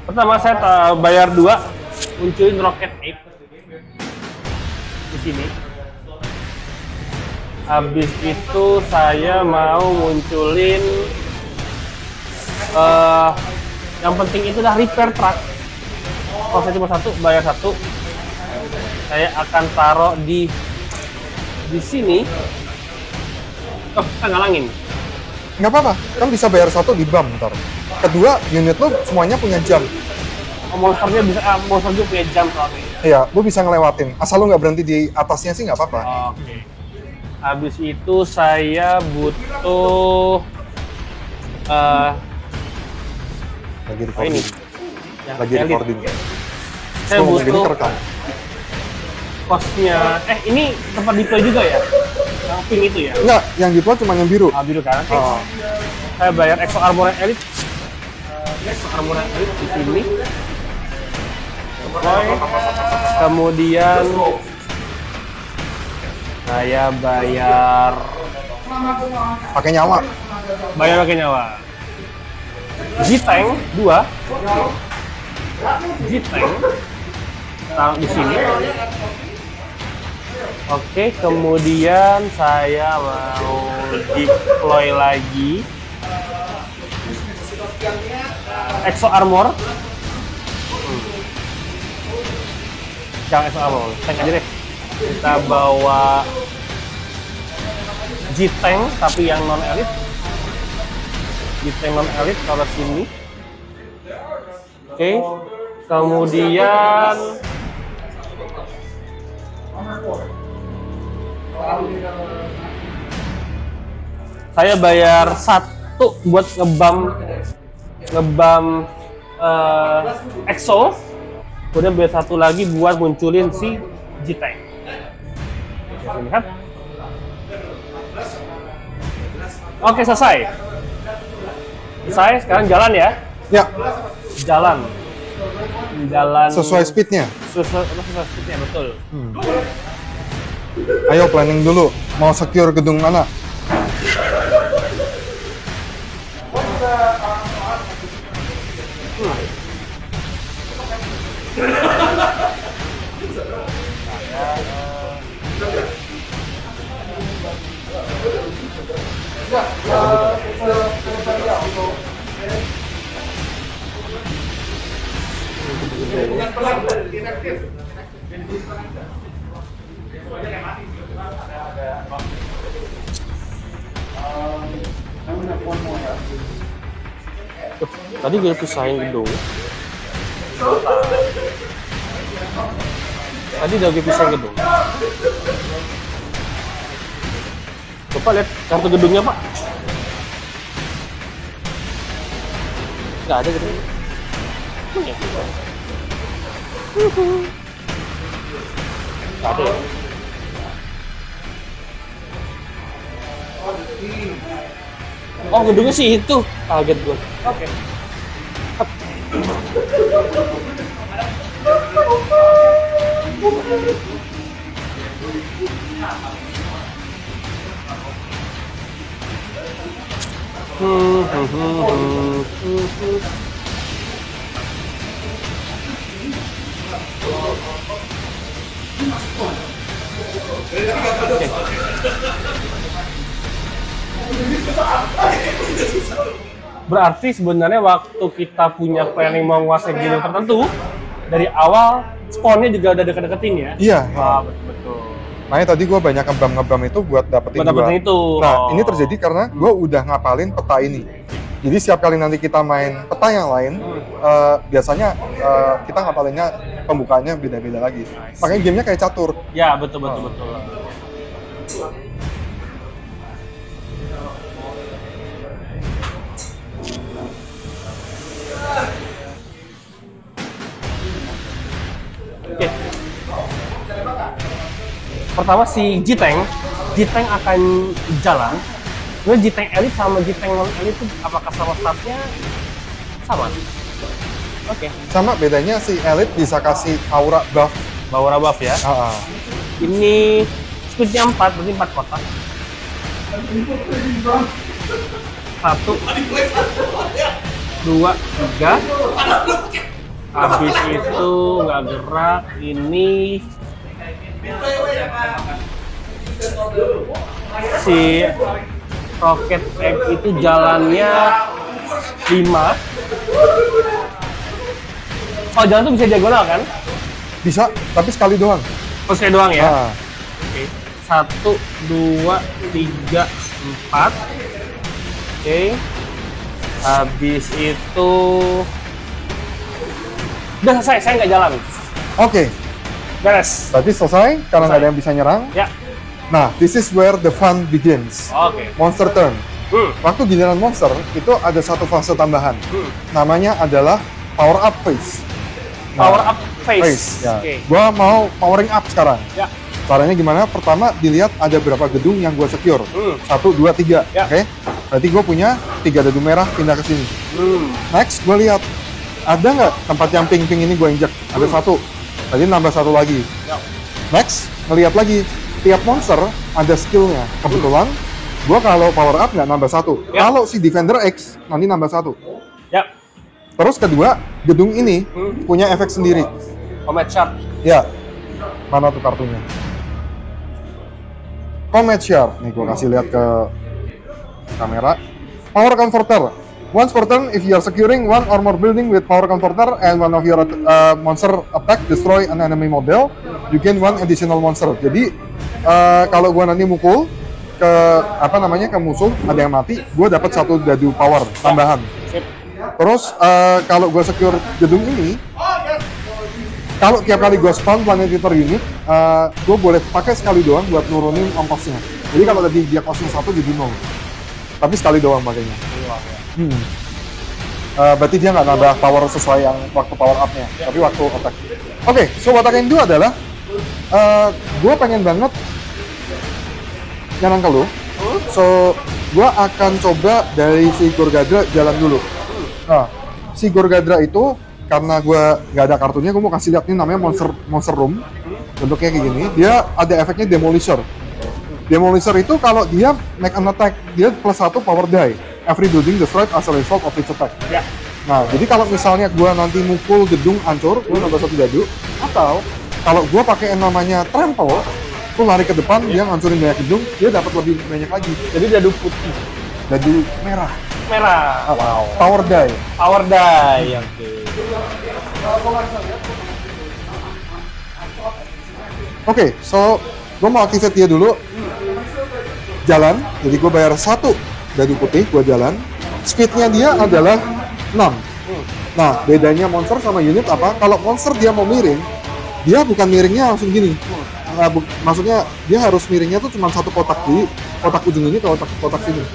Speaker 2: Pertama saya bayar 2, munculin rocket ape di sini. Habis itu saya mau munculin yang penting itu dah repair truck. Kalau saya cuma satu, bayar satu. Saya akan taruh di sini. Oh, kita ngalangin.
Speaker 1: Nggak apa-apa, kan bisa bayar satu di BAM ntar. Kedua, unit lo semuanya punya jam.
Speaker 2: Monsternya bisa, monster juga punya jam soalnya.
Speaker 1: Iya, lo bisa ngelewatin. Asal lo nggak berhenti di atasnya sih nggak apa-apa.
Speaker 2: Oke. Habis itu saya butuh
Speaker 1: Lagi recording.
Speaker 2: ini.
Speaker 1: Lagi recording.
Speaker 2: Saya
Speaker 1: Ngomong gini
Speaker 2: butuh
Speaker 1: kerekam.
Speaker 2: kosnya. Ini tempat display juga ya? Yang pink itu ya?
Speaker 1: Enggak, yang gitu cuma yang biru.
Speaker 2: Biru kan?
Speaker 1: Oh.
Speaker 2: Saya bayar Exo Armor Elite. Exo Armor Elite di sini. Oke. Kemudian saya bayar
Speaker 1: Pakai nyawa.
Speaker 2: pakai nyawa. G-Tank 2. G-Tank taruh di sini. Oke, kemudian saya mau deploy lagi Exo Armor. Jangan Exo Armor, tank aja deh. Kita bawa G-Tank tapi yang non elite. G-Tank non elite taruh sini. Oke, kemudian saya bayar satu buat ngebam Exo, kemudian bayar satu lagi buat munculin si G-Tank. Lihat. Oke, selesai. Sekarang jalan ya.
Speaker 1: Ya,
Speaker 2: Jalan
Speaker 1: sesuai speednya.
Speaker 2: sesuai speednya, betul.
Speaker 1: Ayo planning dulu. Mau secure gedung mana?
Speaker 2: Tadi gue pisahin gedung. Tadi udah gue pisahin gedung. Coba lihat kartu gedungnya, Pak. Nggak ada gedungnya. Nggak ada ya? Oh, gedungnya sih itu. Kaget gue. Oke. Berarti sebenarnya waktu kita punya planning mau nguasai game tertentu, dari awal spawnnya juga udah deket-deketin ya?
Speaker 1: Iya.
Speaker 2: Betul.
Speaker 1: Makanya tadi gue banyak ngebam itu buat dapetin
Speaker 2: itu.
Speaker 1: Nah, ini terjadi karena gue udah ngapalin peta ini. Jadi setiap kali nanti kita main peta yang lain, biasanya kita ngapalinnya pembukaannya beda-beda lagi. Makanya gamenya kayak catur.
Speaker 2: Ya, betul. Oke. Pertama si G-Tank akan jalan. Kemudian G-Tank Elite sama G-Tank non Elite itu apakah sama statnya sama? Oke.
Speaker 1: Sama, bedanya si Elite bisa kasih aura buff.
Speaker 2: Aura buff ya. Ini speednya 4, berarti 4 kotak. 1, 2, 3. Habis itu nggak gerak. Ini si Rocket Egg itu jalannya 5. kalau jalan tuh bisa diagonal kan?
Speaker 1: Bisa, tapi sekali doang.
Speaker 2: Oh, sekali doang ya?
Speaker 1: Nah,
Speaker 2: Oke. 1, 2, 3, 4. Oke. Habis itu udah selesai, saya nggak jalan.
Speaker 1: oke.
Speaker 2: Beres.
Speaker 1: Berarti selesai, karena nggak ada yang bisa nyerang.
Speaker 2: Ya.
Speaker 1: Nah, this is where the fun begins.
Speaker 2: Oke.
Speaker 1: Monster turn.
Speaker 2: Hmm.
Speaker 1: Waktu giliran monster, itu ada satu fase tambahan. Namanya adalah power up phase.
Speaker 2: Power up phase.
Speaker 1: Ya.
Speaker 2: Oke.
Speaker 1: Gua mau powering up sekarang.
Speaker 2: Ya.
Speaker 1: Caranya gimana? Pertama, dilihat ada berapa gedung yang gua secure. 1, 2, 3.
Speaker 2: Ya.
Speaker 1: Oke? Berarti gua punya 3 dadu merah pindah ke sini. Next, gua lihat ada nggak tempat yang pink-pink ini gua injek. Ada 1. Tadi nambah 1 lagi.
Speaker 2: Ya.
Speaker 1: Next, ngelihat lagi. Tiap monster ada skillnya. Kebetulan, gua kalau power up nggak nambah 1.
Speaker 2: Ya.
Speaker 1: Kalau si Defender X, nanti nambah 1.
Speaker 2: Ya.
Speaker 1: Terus kedua, gedung ini punya efek sendiri.
Speaker 2: Comet Shark.
Speaker 1: Ya, mana tuh kartunya? Comet Shark. Nih, gua kasih lihat ke kamera. Power Converter. Once per turn, if you are securing one or more building with Power Converter and one of your monster attack destroy an enemy model, you gain one additional monster. Jadi, kalau gua nanti mukul ke ke musuh, ada yang mati, gua dapat 1 dadu power tambahan.
Speaker 2: Sip.
Speaker 1: Terus kalau gue secure gedung ini, kalau tiap kali gue spawn planet per unit, gue boleh pakai sekali doang buat nurunin ongkosnya. Jadi kalau tadi dia kosnya 1 jadi 0, tapi sekali doang pakainya. Berarti dia nggak nambah power sesuai yang waktu power up-nya, tapi waktu attack. Oke, so what I can do adalah gue pengen banget nyerang ke lu. So gue akan coba dari si Gorgadra jalan dulu. Nah, si Gorgadra itu karena gue nggak ada kartunya, gue mau kasih lihat nih, namanya monster room. Bentuknya kayak gini. Dia ada efeknya Demolisher. Demolisher itu kalau dia make an attack, dia plus 1 power die. Every building destroyed as a result of its attack.
Speaker 2: Ya.
Speaker 1: Nah, jadi kalau misalnya gue nanti mukul gedung hancur, gue nambah 1 dadu. Atau kalau gue pakai yang namanya trample, gue lari ke depan, dia ngancurin banyak gedung, dia dapat lebih banyak lagi.
Speaker 2: Jadi dadu putih.
Speaker 1: Dadu merah.
Speaker 2: Merah. Wow.
Speaker 1: Power die.
Speaker 2: Power die. Oke.
Speaker 1: Oke, so gue mau activate dia dulu. Jalan, jadi gue bayar 1 dadu putih, gue jalan. Speednya dia adalah 6. Nah, bedanya monster sama unit apa? Kalau monster dia mau miring, dia bukan miringnya langsung gini. Maksudnya dia harus miringnya tuh cuma 1 kotak, jadi kotak ujung ini ke kotak sini.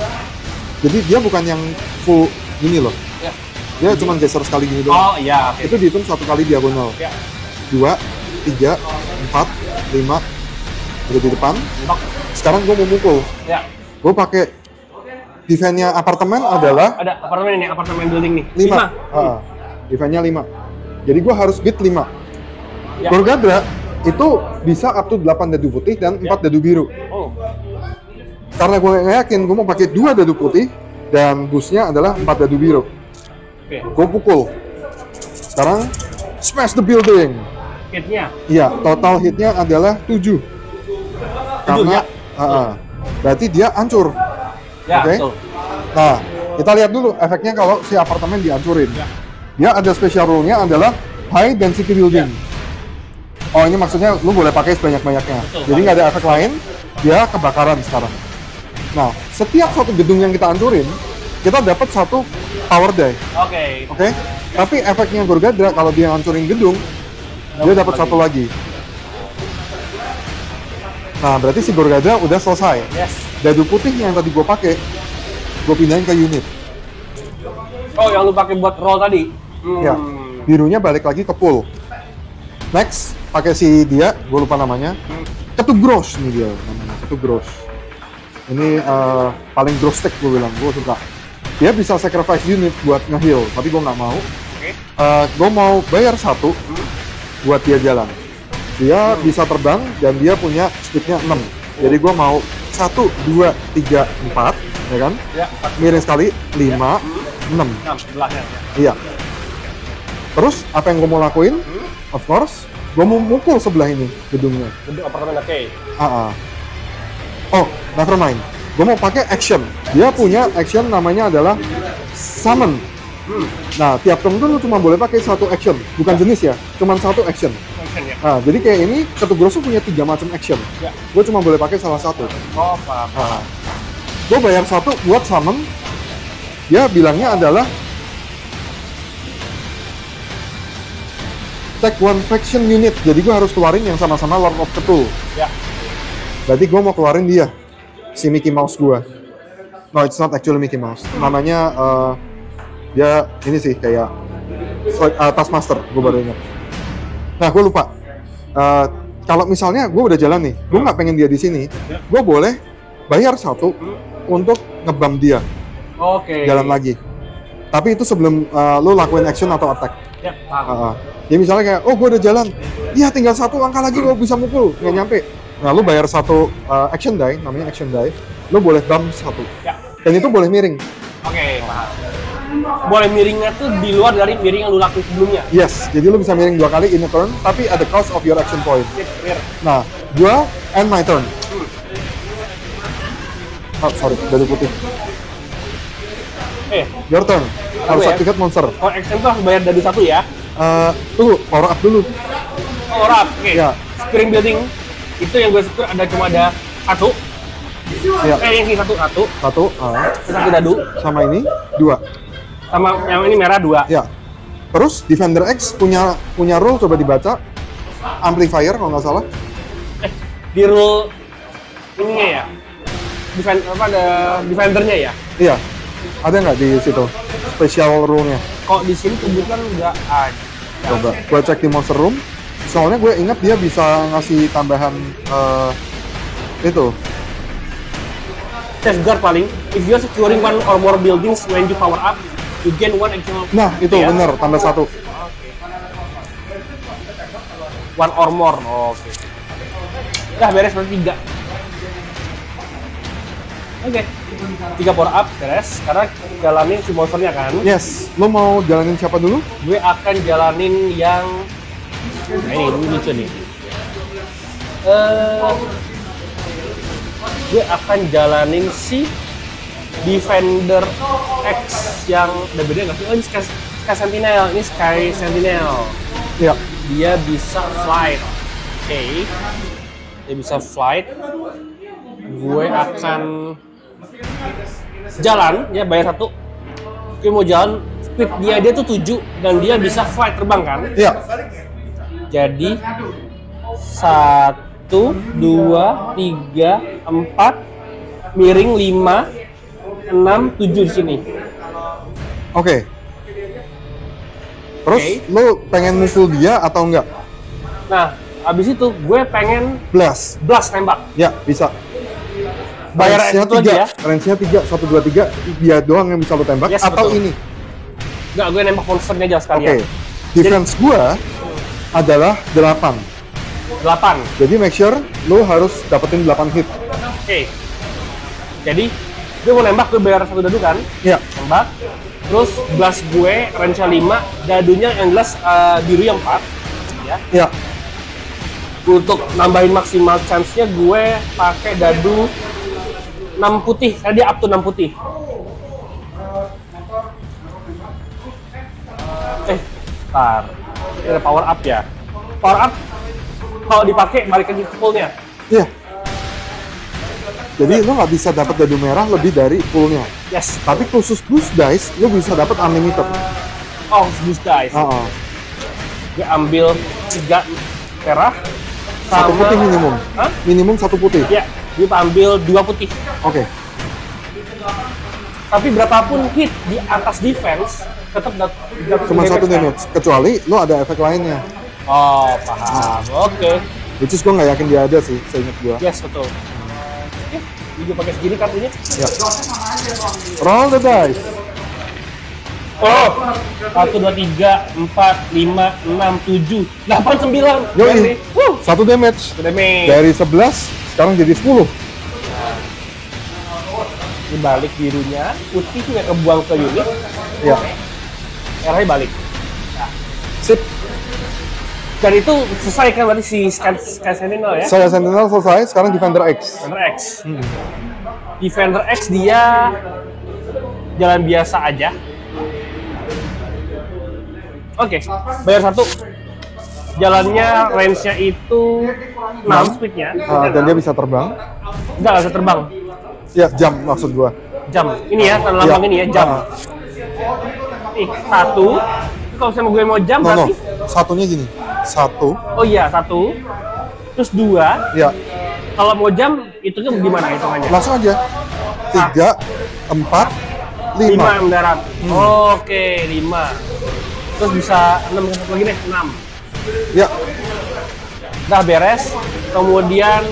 Speaker 1: Jadi dia bukan yang full gini loh.
Speaker 2: Ya.
Speaker 1: Dia cuma geser sekali gini doang.
Speaker 2: Oh iya. Okay.
Speaker 1: Itu dihitung 1 kali diagonal.
Speaker 2: Ya.
Speaker 1: 2, 3, 4, 5. Udah di depan. Sekarang gue mau mukul.
Speaker 2: Ya.
Speaker 1: Gue pakai defense-nya apartemen adalah
Speaker 2: Ada apartemen ini, apartemen building nih.
Speaker 1: 5. Defense-nya 5. Jadi gue harus beat 5.
Speaker 2: Ya.
Speaker 1: Gorgadra itu bisa up to 8 dadu putih dan 4 dadu biru.
Speaker 2: Oh.
Speaker 1: Karena gue nggak yakin, gue mau pakai 2 dadu putih dan boost-nya adalah 4 dadu biru.
Speaker 2: Oke.
Speaker 1: Gue pukul. Sekarang smash the building.
Speaker 2: Hitnya.
Speaker 1: Iya, total hitnya adalah 7. Karena berarti dia hancur.
Speaker 2: Ya,
Speaker 1: Oke.
Speaker 2: betul.
Speaker 1: Nah, kita lihat dulu efeknya kalau si apartemen dihancurin.
Speaker 2: Ya.
Speaker 1: Dia ada special rule-nya adalah high density building. Oh, ini maksudnya lu boleh pakai sebanyak-banyaknya. Jadi nggak ada efek lain, dia kebakaran sekarang. Nah, setiap satu gedung yang kita hancurin, kita dapat 1 power die.
Speaker 2: Oke.
Speaker 1: Oke? Tapi efeknya Gorgadra kalau dia hancurin gedung, dia dapat 1 lagi. Nah, berarti si Gorgadra udah selesai.
Speaker 2: Yes.
Speaker 1: Dadu putihnya yang tadi gue pakai, gue pindahin ke unit.
Speaker 2: Oh, yang lu pakai buat roll tadi.
Speaker 1: Ya, birunya balik lagi ke pool. Next, pakai si dia, gue lupa namanya. Ketuk Gross nih dia namanya, Ketuk Gross. Ini paling gross tech gue bilang, gue suka. Dia bisa sacrifice unit buat nge-heal, tapi gue nggak mau.
Speaker 2: Oke.
Speaker 1: Gue mau bayar 1 buat dia jalan. Dia bisa terbang dan dia punya speednya 6. Jadi gue mau 1, 2, 3, 4, ya kan?
Speaker 2: Ya, 4.
Speaker 1: Miring sekali, 5, 6.
Speaker 2: 6 sebelahnya.
Speaker 1: Iya. Terus apa yang gue mau lakuin? Of course, gue mau mukul sebelah ini gedungnya.
Speaker 2: Gedung apartemen, oke.
Speaker 1: Oh, never mind. Gue mau pakai action. Dia punya action namanya adalah summon. Nah, tiap turn tuh lu cuma boleh pakai satu action, bukan jenis ya, cuma satu action.
Speaker 2: Ya.
Speaker 1: Nah, jadi kayak ini Ketu Grosso punya 3 macam action.
Speaker 2: Ya.
Speaker 1: Gue cuma boleh pakai salah satu.
Speaker 2: Oh, paham.
Speaker 1: Nah, gue bayar satu buat summon. Dia bilangnya adalah take one faction unit. Jadi gue harus keluarin yang sama-sama Lord of Cthulhu.
Speaker 2: Ya.
Speaker 1: Berarti gue mau keluarin dia, si Mickey Mouse gue. No, it's not actually Mickey Mouse. Namanya dia ini sih kayak Taskmaster, gue baru ingat. Nah, gue lupa. Kalau misalnya gue udah jalan nih, gue nggak pengen dia di sini, gue boleh bayar satu untuk ngebam dia.
Speaker 2: Oke.
Speaker 1: Jalan lagi. Tapi itu sebelum lo lakuin action atau attack.
Speaker 2: Ya, paham.
Speaker 1: Ya misalnya kayak, oh gue udah jalan, iya tinggal satu langkah lagi gue bisa mukul, nggak nyampe. Nah, lo bayar satu action die, namanya action die, lo boleh bam satu.
Speaker 2: Ya.
Speaker 1: Dan itu boleh miring.
Speaker 2: Oke, paham. Boleh miringnya tuh di luar dari miring yang lu lakuin sebelumnya.
Speaker 1: Yes, jadi lo bisa miring 2 kali in a turn, tapi at the cost of your action point.
Speaker 2: Clear.
Speaker 1: Nah, gua end my turn. Oh, sorry, dari putih. Your turn. Harus
Speaker 2: ya?
Speaker 1: aktifat monster.
Speaker 2: Kalau action tuh harus bayar dadu 1 ya.
Speaker 1: Tunggu, power up dulu.
Speaker 2: Power up. Oke.
Speaker 1: Ya.
Speaker 2: Spring building itu yang gue secure cuma ada satu.
Speaker 1: Ya.
Speaker 2: Yang ini satu.
Speaker 1: Satu,
Speaker 2: Satu dadu.
Speaker 1: sama ini 2.
Speaker 2: Sama yang ini merah 2.
Speaker 1: Ya. Terus Defender X punya rule, coba dibaca. Amplifier kalau nggak salah.
Speaker 2: Di rule ininya ya. Ada defendernya ya.
Speaker 1: Iya. Ada nggak di situ special rule-nya?
Speaker 2: Kok di sini kebetulan nggak ada.
Speaker 1: Coba gue cek di monster room. Soalnya gue ingat dia bisa ngasih tambahan itu.
Speaker 2: Safeguard paling. If you are securing one or more buildings when you power up, you gain one additional.
Speaker 1: Nah, itu
Speaker 2: ya?
Speaker 1: bener, tambah 1.
Speaker 2: One or more. Oke. Udah beres berarti 3. Oke. 3 power up beres. Sekarang jalanin si monsternya kan.
Speaker 1: Yes. Lo mau jalanin siapa dulu?
Speaker 2: Gue akan jalanin yang ini lucu nih. Gue akan jalanin si Defender X yang udah beda nggak sih? Oh, ini Sky Sentinel. Ini Sky Sentinel.
Speaker 1: Iya.
Speaker 2: Dia bisa flight. Oke. Dia bisa flight. Gue akan jalan, ya bayar 1. Gue mau jalan, speed dia tuh 7 dan dia bisa flight terbang kan?
Speaker 1: Iya.
Speaker 2: Jadi 1, 2, 3, 4, miring 5, 6, 7 di sini.
Speaker 1: Oke. Terus lo pengen mukul dia atau enggak?
Speaker 2: Nah, abis itu gue pengen
Speaker 1: Blast.
Speaker 2: nembak.
Speaker 1: Ya, bisa.
Speaker 2: Bayar
Speaker 1: Range-nya
Speaker 2: itu lagi ya?
Speaker 1: Range-nya 3, 1, 2, 3, dia doang yang bisa lo tembak,
Speaker 2: Yes,
Speaker 1: atau
Speaker 2: betul.
Speaker 1: ini?
Speaker 2: Enggak, gue nembak monsternya aja
Speaker 1: Oke.
Speaker 2: sekalian.
Speaker 1: Defense gua adalah 8.
Speaker 2: 8.
Speaker 1: Jadi make sure lo harus dapetin 8 hit.
Speaker 2: Oke. Jadi, gue mau nembak, gue bayar 1 dadu kan?
Speaker 1: Iya.
Speaker 2: Nembak. Terus blast gue range-nya 5, dadunya yang jelas biru yang 4. Ya.
Speaker 1: Iya.
Speaker 2: Untuk nambahin maksimal chance-nya gue pakai dadu 6 putih. Karena dia up to 6 putih. Bentar. Ini ada power up ya. Power up kalau dipakai balik lagi ke poolnya.
Speaker 1: Iya. Jadi lo nggak bisa dapat dadu merah lebih dari poolnya.
Speaker 2: Yes.
Speaker 1: Tapi khusus boost dice, lo bisa dapat unlimited.
Speaker 2: Oh, boost dice. Gue ambil 3 merah.
Speaker 1: 1 putih minimum.
Speaker 2: Hah?
Speaker 1: Minimum 1 putih.
Speaker 2: Ya, gue ambil 2 putih.
Speaker 1: Oke.
Speaker 2: Tapi berapapun hit di atas defense, tetap dapat
Speaker 1: Cuma 1 damage. Kecuali lo ada efek lainnya.
Speaker 2: Oh, paham. Oke.
Speaker 1: Which is gue nggak yakin dia ada sih, seingat gue.
Speaker 2: Yes, betul. Oke, gue pakai segini kartunya.
Speaker 1: Ya. Roll the dice.
Speaker 2: Oh, 1, 2, 3, 4, 5, 6, 7, 8, 9.
Speaker 1: Yoi. 1 damage.
Speaker 2: Udah Mei.
Speaker 1: Dari 11, sekarang jadi 10.
Speaker 2: Ini balik birunya, putihnya kebuang ke unit.
Speaker 1: Iya.
Speaker 2: Merahnya balik.
Speaker 1: Sip.
Speaker 2: Dan itu selesai kan berarti si Sky Sentinel ya?
Speaker 1: Saya Sentinel selesai, sekarang Defender X.
Speaker 2: Defender X. Defender X dia jalan biasa aja. Oke, bayar 1. Jalannya range-nya itu 6 speed-nya.
Speaker 1: Dan dia bisa terbang.
Speaker 2: Enggak bisa terbang.
Speaker 1: Ya, jam maksud gua.
Speaker 2: Jam. Ini ya, tanda lambang ini ya, jam. Nih, 1. Kalau sama gue mau jam berarti?
Speaker 1: Satunya gini. 1.
Speaker 2: Oh iya, 1. Terus 2.
Speaker 1: Ya.
Speaker 2: Kalau mau jam, itu kan gimana hitungannya?
Speaker 1: Langsung aja. 3, 4, 5.
Speaker 2: 5 mendarat. Oke, 5. Terus bisa 6 lagi deh, 6.
Speaker 1: Ya.
Speaker 2: Udah beres. Kemudian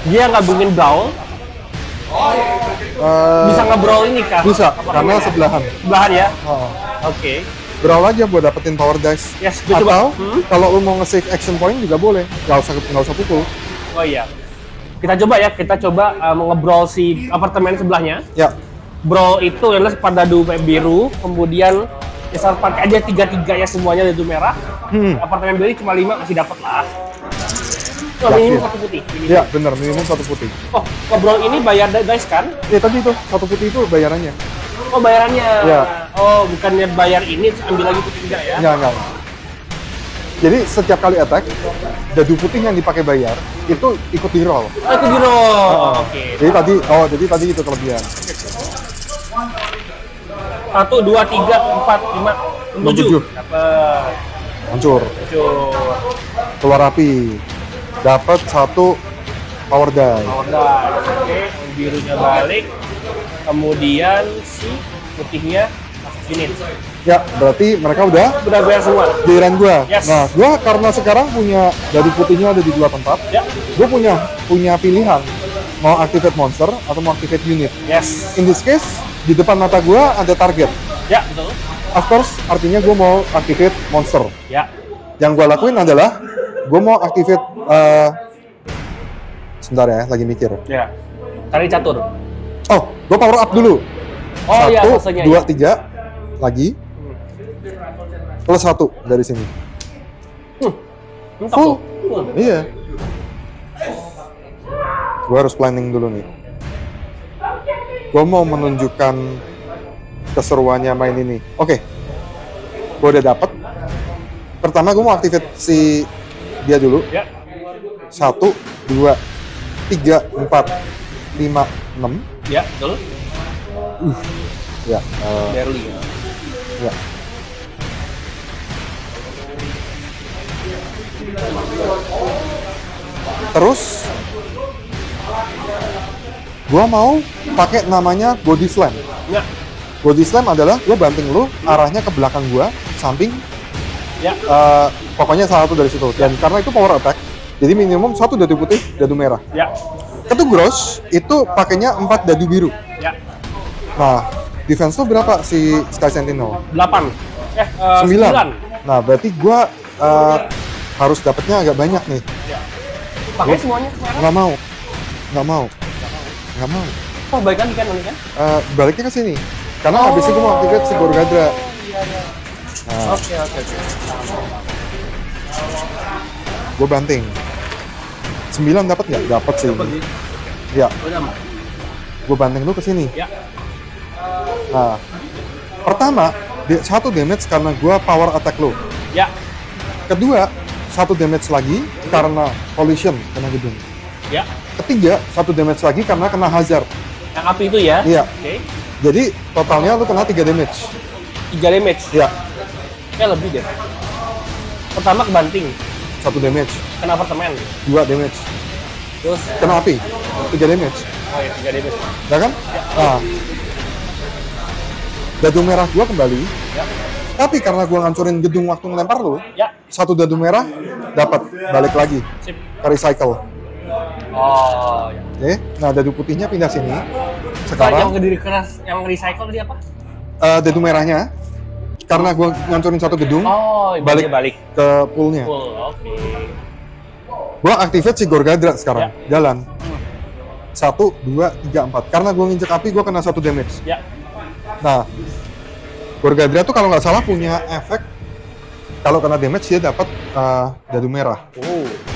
Speaker 2: dia gabungin brawl. Bisa nge-brawl ini kah?
Speaker 1: Bisa, karena sebelahan.
Speaker 2: Sebelahan ya?
Speaker 1: Oh.
Speaker 2: Oke.
Speaker 1: Brawl aja buat dapetin power dice.
Speaker 2: Yes, gue
Speaker 1: Atau
Speaker 2: coba.
Speaker 1: kalau lu mau nge-save action point juga boleh. Nggak usah pukul.
Speaker 2: Oh iya. Kita coba ya, kita coba nge-brawl si apartemen sebelahnya.
Speaker 1: Ya.
Speaker 2: Brawl itu adalah pada dadu biru, kemudian misal pakai aja 3-3 ya semuanya dadu merah. Apartemen biru cuma 5 masih dapat lah. Oh, minimum 1 putih.
Speaker 1: Ya, bener, minimum 1 putih.
Speaker 2: Oh, brawl ini bayar guys kan?
Speaker 1: Ya tadi itu, 1 putih itu bayarannya.
Speaker 2: Oh, bayarannya.
Speaker 1: Ya.
Speaker 2: Oh, bukannya bayar ini terus ambil lagi putih enggak ya?
Speaker 1: Enggak. Jadi setiap kali attack, dadu putih yang dipakai bayar itu ikut di roll.
Speaker 2: Oh, ikut di roll. Oke.
Speaker 1: Jadi tadi itu kelebihan.
Speaker 2: 1, 2, 3, 4, 5, 7. Dapat.
Speaker 1: Hancur. Keluar api. Dapat 1 power die.
Speaker 2: Power die. Oke, birunya balik. Kemudian si putihnya masuk sini.
Speaker 1: Ya, berarti mereka udah
Speaker 2: bayar semua.
Speaker 1: giliran gua.
Speaker 2: Yes.
Speaker 1: Nah, gua karena sekarang punya dadu putihnya ada di 2 tempat.
Speaker 2: Ya.
Speaker 1: Gua punya pilihan mau activate monster atau mau activate unit.
Speaker 2: Yes.
Speaker 1: In this case, di depan mata gua ada target.
Speaker 2: Ya, betul.
Speaker 1: Of course, artinya gua mau activate monster.
Speaker 2: Ya.
Speaker 1: Yang gua lakuin adalah gua mau activate sebentar ya, lagi mikir.
Speaker 2: Ya. Tarik catur.
Speaker 1: Oh, gua power up dulu.
Speaker 2: Oh iya,
Speaker 1: 1,
Speaker 2: rasanya
Speaker 1: 2,
Speaker 2: ya.
Speaker 1: 3 lagi. Plus 1 dari sini.
Speaker 2: Mantap
Speaker 1: Full.
Speaker 2: tuh.
Speaker 1: Iya. Gue harus planning dulu nih. Gue mau menunjukkan keseruannya main ini. Oke. Gue udah dapet. Pertama gue mau activate si dia dulu.
Speaker 2: Ya.
Speaker 1: 1, 2, 3, 4, 5, 6.
Speaker 2: Ya, betul.
Speaker 1: Ya.
Speaker 2: Barely.
Speaker 1: Ya. Terus gua mau pakai namanya body slam.
Speaker 2: Ya.
Speaker 1: Body slam adalah gua banting lu arahnya ke belakang gua, samping.
Speaker 2: Ya.
Speaker 1: Pokoknya salah satu dari situ. Dan karena itu power attack, jadi minimum 1 dadu putih, dadu merah.
Speaker 2: Ya.
Speaker 1: Gross itu pakainya 4 dadu biru.
Speaker 2: Ya.
Speaker 1: Nah, defense lu berapa si Sky Sentinel?
Speaker 2: 8.
Speaker 1: 9. Nah, berarti gua harus dapetnya agak banyak nih.
Speaker 2: Ya. Pakai semuanya sekarang?
Speaker 1: Nggak mau.
Speaker 2: Oh, balik lagi kan nanti kan?
Speaker 1: Baliknya ke sini. Karena habis itu mau aktifat si Gorgadra.
Speaker 2: Iya.
Speaker 1: Nah,
Speaker 2: Oke.
Speaker 1: gue banting. 9 dapat nggak? Dapat sih. Ya. Gue banting lu ke sini.
Speaker 2: Ya.
Speaker 1: Nah, pertama 1 damage karena gue power attack lu.
Speaker 2: Ya.
Speaker 1: Kedua, 1 damage lagi karena collision kena gedung.
Speaker 2: Ya.
Speaker 1: Ketiga, 1 damage lagi karena kena hazard.
Speaker 2: Yang api itu ya?
Speaker 1: Iya.
Speaker 2: Oke.
Speaker 1: Jadi totalnya lu kena 3 damage.
Speaker 2: 3 damage.
Speaker 1: Ya.
Speaker 2: Kayak lebih deh. Pertama kebanting.
Speaker 1: 1 damage.
Speaker 2: Kena apartemen.
Speaker 1: 2 damage.
Speaker 2: Terus
Speaker 1: Kena api. 3 damage.
Speaker 2: oh ya 3 damage.
Speaker 1: Ya kan? Nah, dadu merah gua kembali.
Speaker 2: Ya.
Speaker 1: Tapi karena gua ngancurin gedung waktu ngelempar lu,
Speaker 2: Ya.
Speaker 1: 1 dadu merah dapat balik lagi
Speaker 2: Sip.
Speaker 1: ke recycle.
Speaker 2: Oh, ya.
Speaker 1: Oke. Nah, dadu putihnya pindah sini.
Speaker 2: Yang
Speaker 1: Sekarang
Speaker 2: kediri keras, yang recycle tadi apa?
Speaker 1: dadu merahnya karena gua ngancurin 1 gedung,
Speaker 2: Oh, balik
Speaker 1: ke poolnya.
Speaker 2: full. Oke.
Speaker 1: Gua activate si Gorgadra sekarang.
Speaker 2: Ya.
Speaker 1: Jalan. 1, 2, 3, 4. Karena gua nginjek api, gua kena 1 damage.
Speaker 2: Ya.
Speaker 1: Nah, Gorgadra tuh kalau nggak salah punya efek kalau kena damage dia dapat dadu merah.
Speaker 2: Oh. Oke.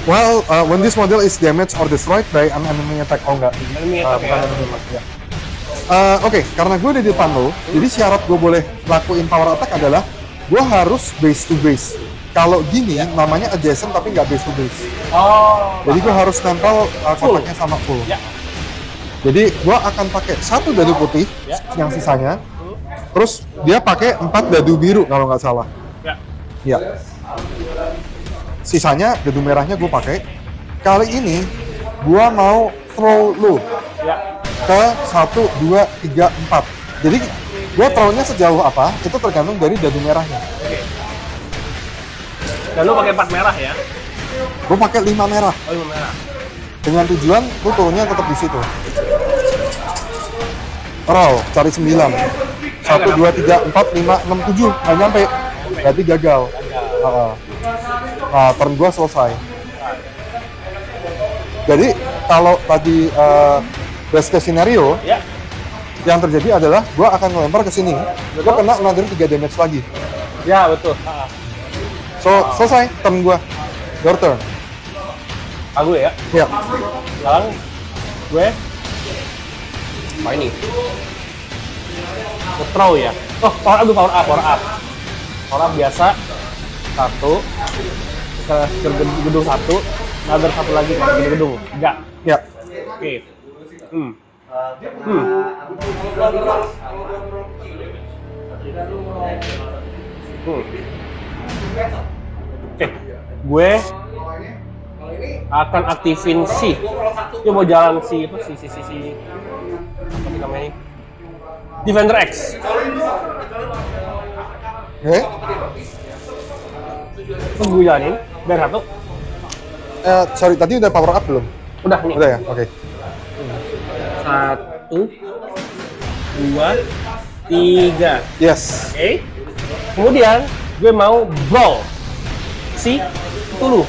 Speaker 1: Well, when this model is damaged or destroyed by an enemy attack. Oh enggak.
Speaker 2: Enemy attack
Speaker 1: Bukan
Speaker 2: ya.
Speaker 1: enemy attack, ya. Oke, karena gue ada di depan lo, jadi syarat gue boleh lakuin power attack adalah gue harus base to base. Kalau gini namanya adjacent tapi nggak base to base.
Speaker 2: Oh.
Speaker 1: Jadi gue harus nempel kotaknya sama full.
Speaker 2: Ya.
Speaker 1: Jadi gue akan pakai 1 dadu putih yang sisanya. Terus dia pakai 4 dadu biru kalau nggak salah.
Speaker 2: Ya.
Speaker 1: Ya. Sisanya dadu merahnya gue pakai. Kali ini gue mau throw lu
Speaker 2: Ya.
Speaker 1: ke 1, 2, 3, 4. Jadi gue throw-nya sejauh apa itu tergantung dari dadu merahnya.
Speaker 2: Oke. Dan lu pakai 4 merah ya?
Speaker 1: Gue pakai 5 merah.
Speaker 2: Oh, 5 merah.
Speaker 1: Dengan tujuan lu turunnya tetap di situ. Roll, cari 9. 1, 2, 3, 4, 5, 6, 7. Nggak nyampe. Berarti gagal. Nah, turn gua selesai. Jadi, kalau tadi best case scenario,
Speaker 2: Ya.
Speaker 1: yang terjadi adalah gua akan ngelempar ke sini. Gua kena another 3 damage lagi.
Speaker 2: Ya, betul.
Speaker 1: So, selesai turn gua. Your turn.
Speaker 2: Aku ya.
Speaker 1: Ya.
Speaker 2: Sekarang gue apa ini? Throw ya. Oh, power up, power up, power up. Power up biasa. 1 ke gedung 1, another 1 lagi ke gedung 3.
Speaker 1: Ya.
Speaker 2: Oke. Oke. Gue akan aktifin si. Dia mau jalan si apa si apa namanya? Defender X.
Speaker 1: Oke.
Speaker 2: Terus gue jalanin biar 1.
Speaker 1: Sorry, tadi udah power up belum?
Speaker 2: Udah nih.
Speaker 1: Udah ya? Oke.
Speaker 2: 1 2 3.
Speaker 1: Yes.
Speaker 2: Oke. Kemudian gue mau brawl si Cthulhu.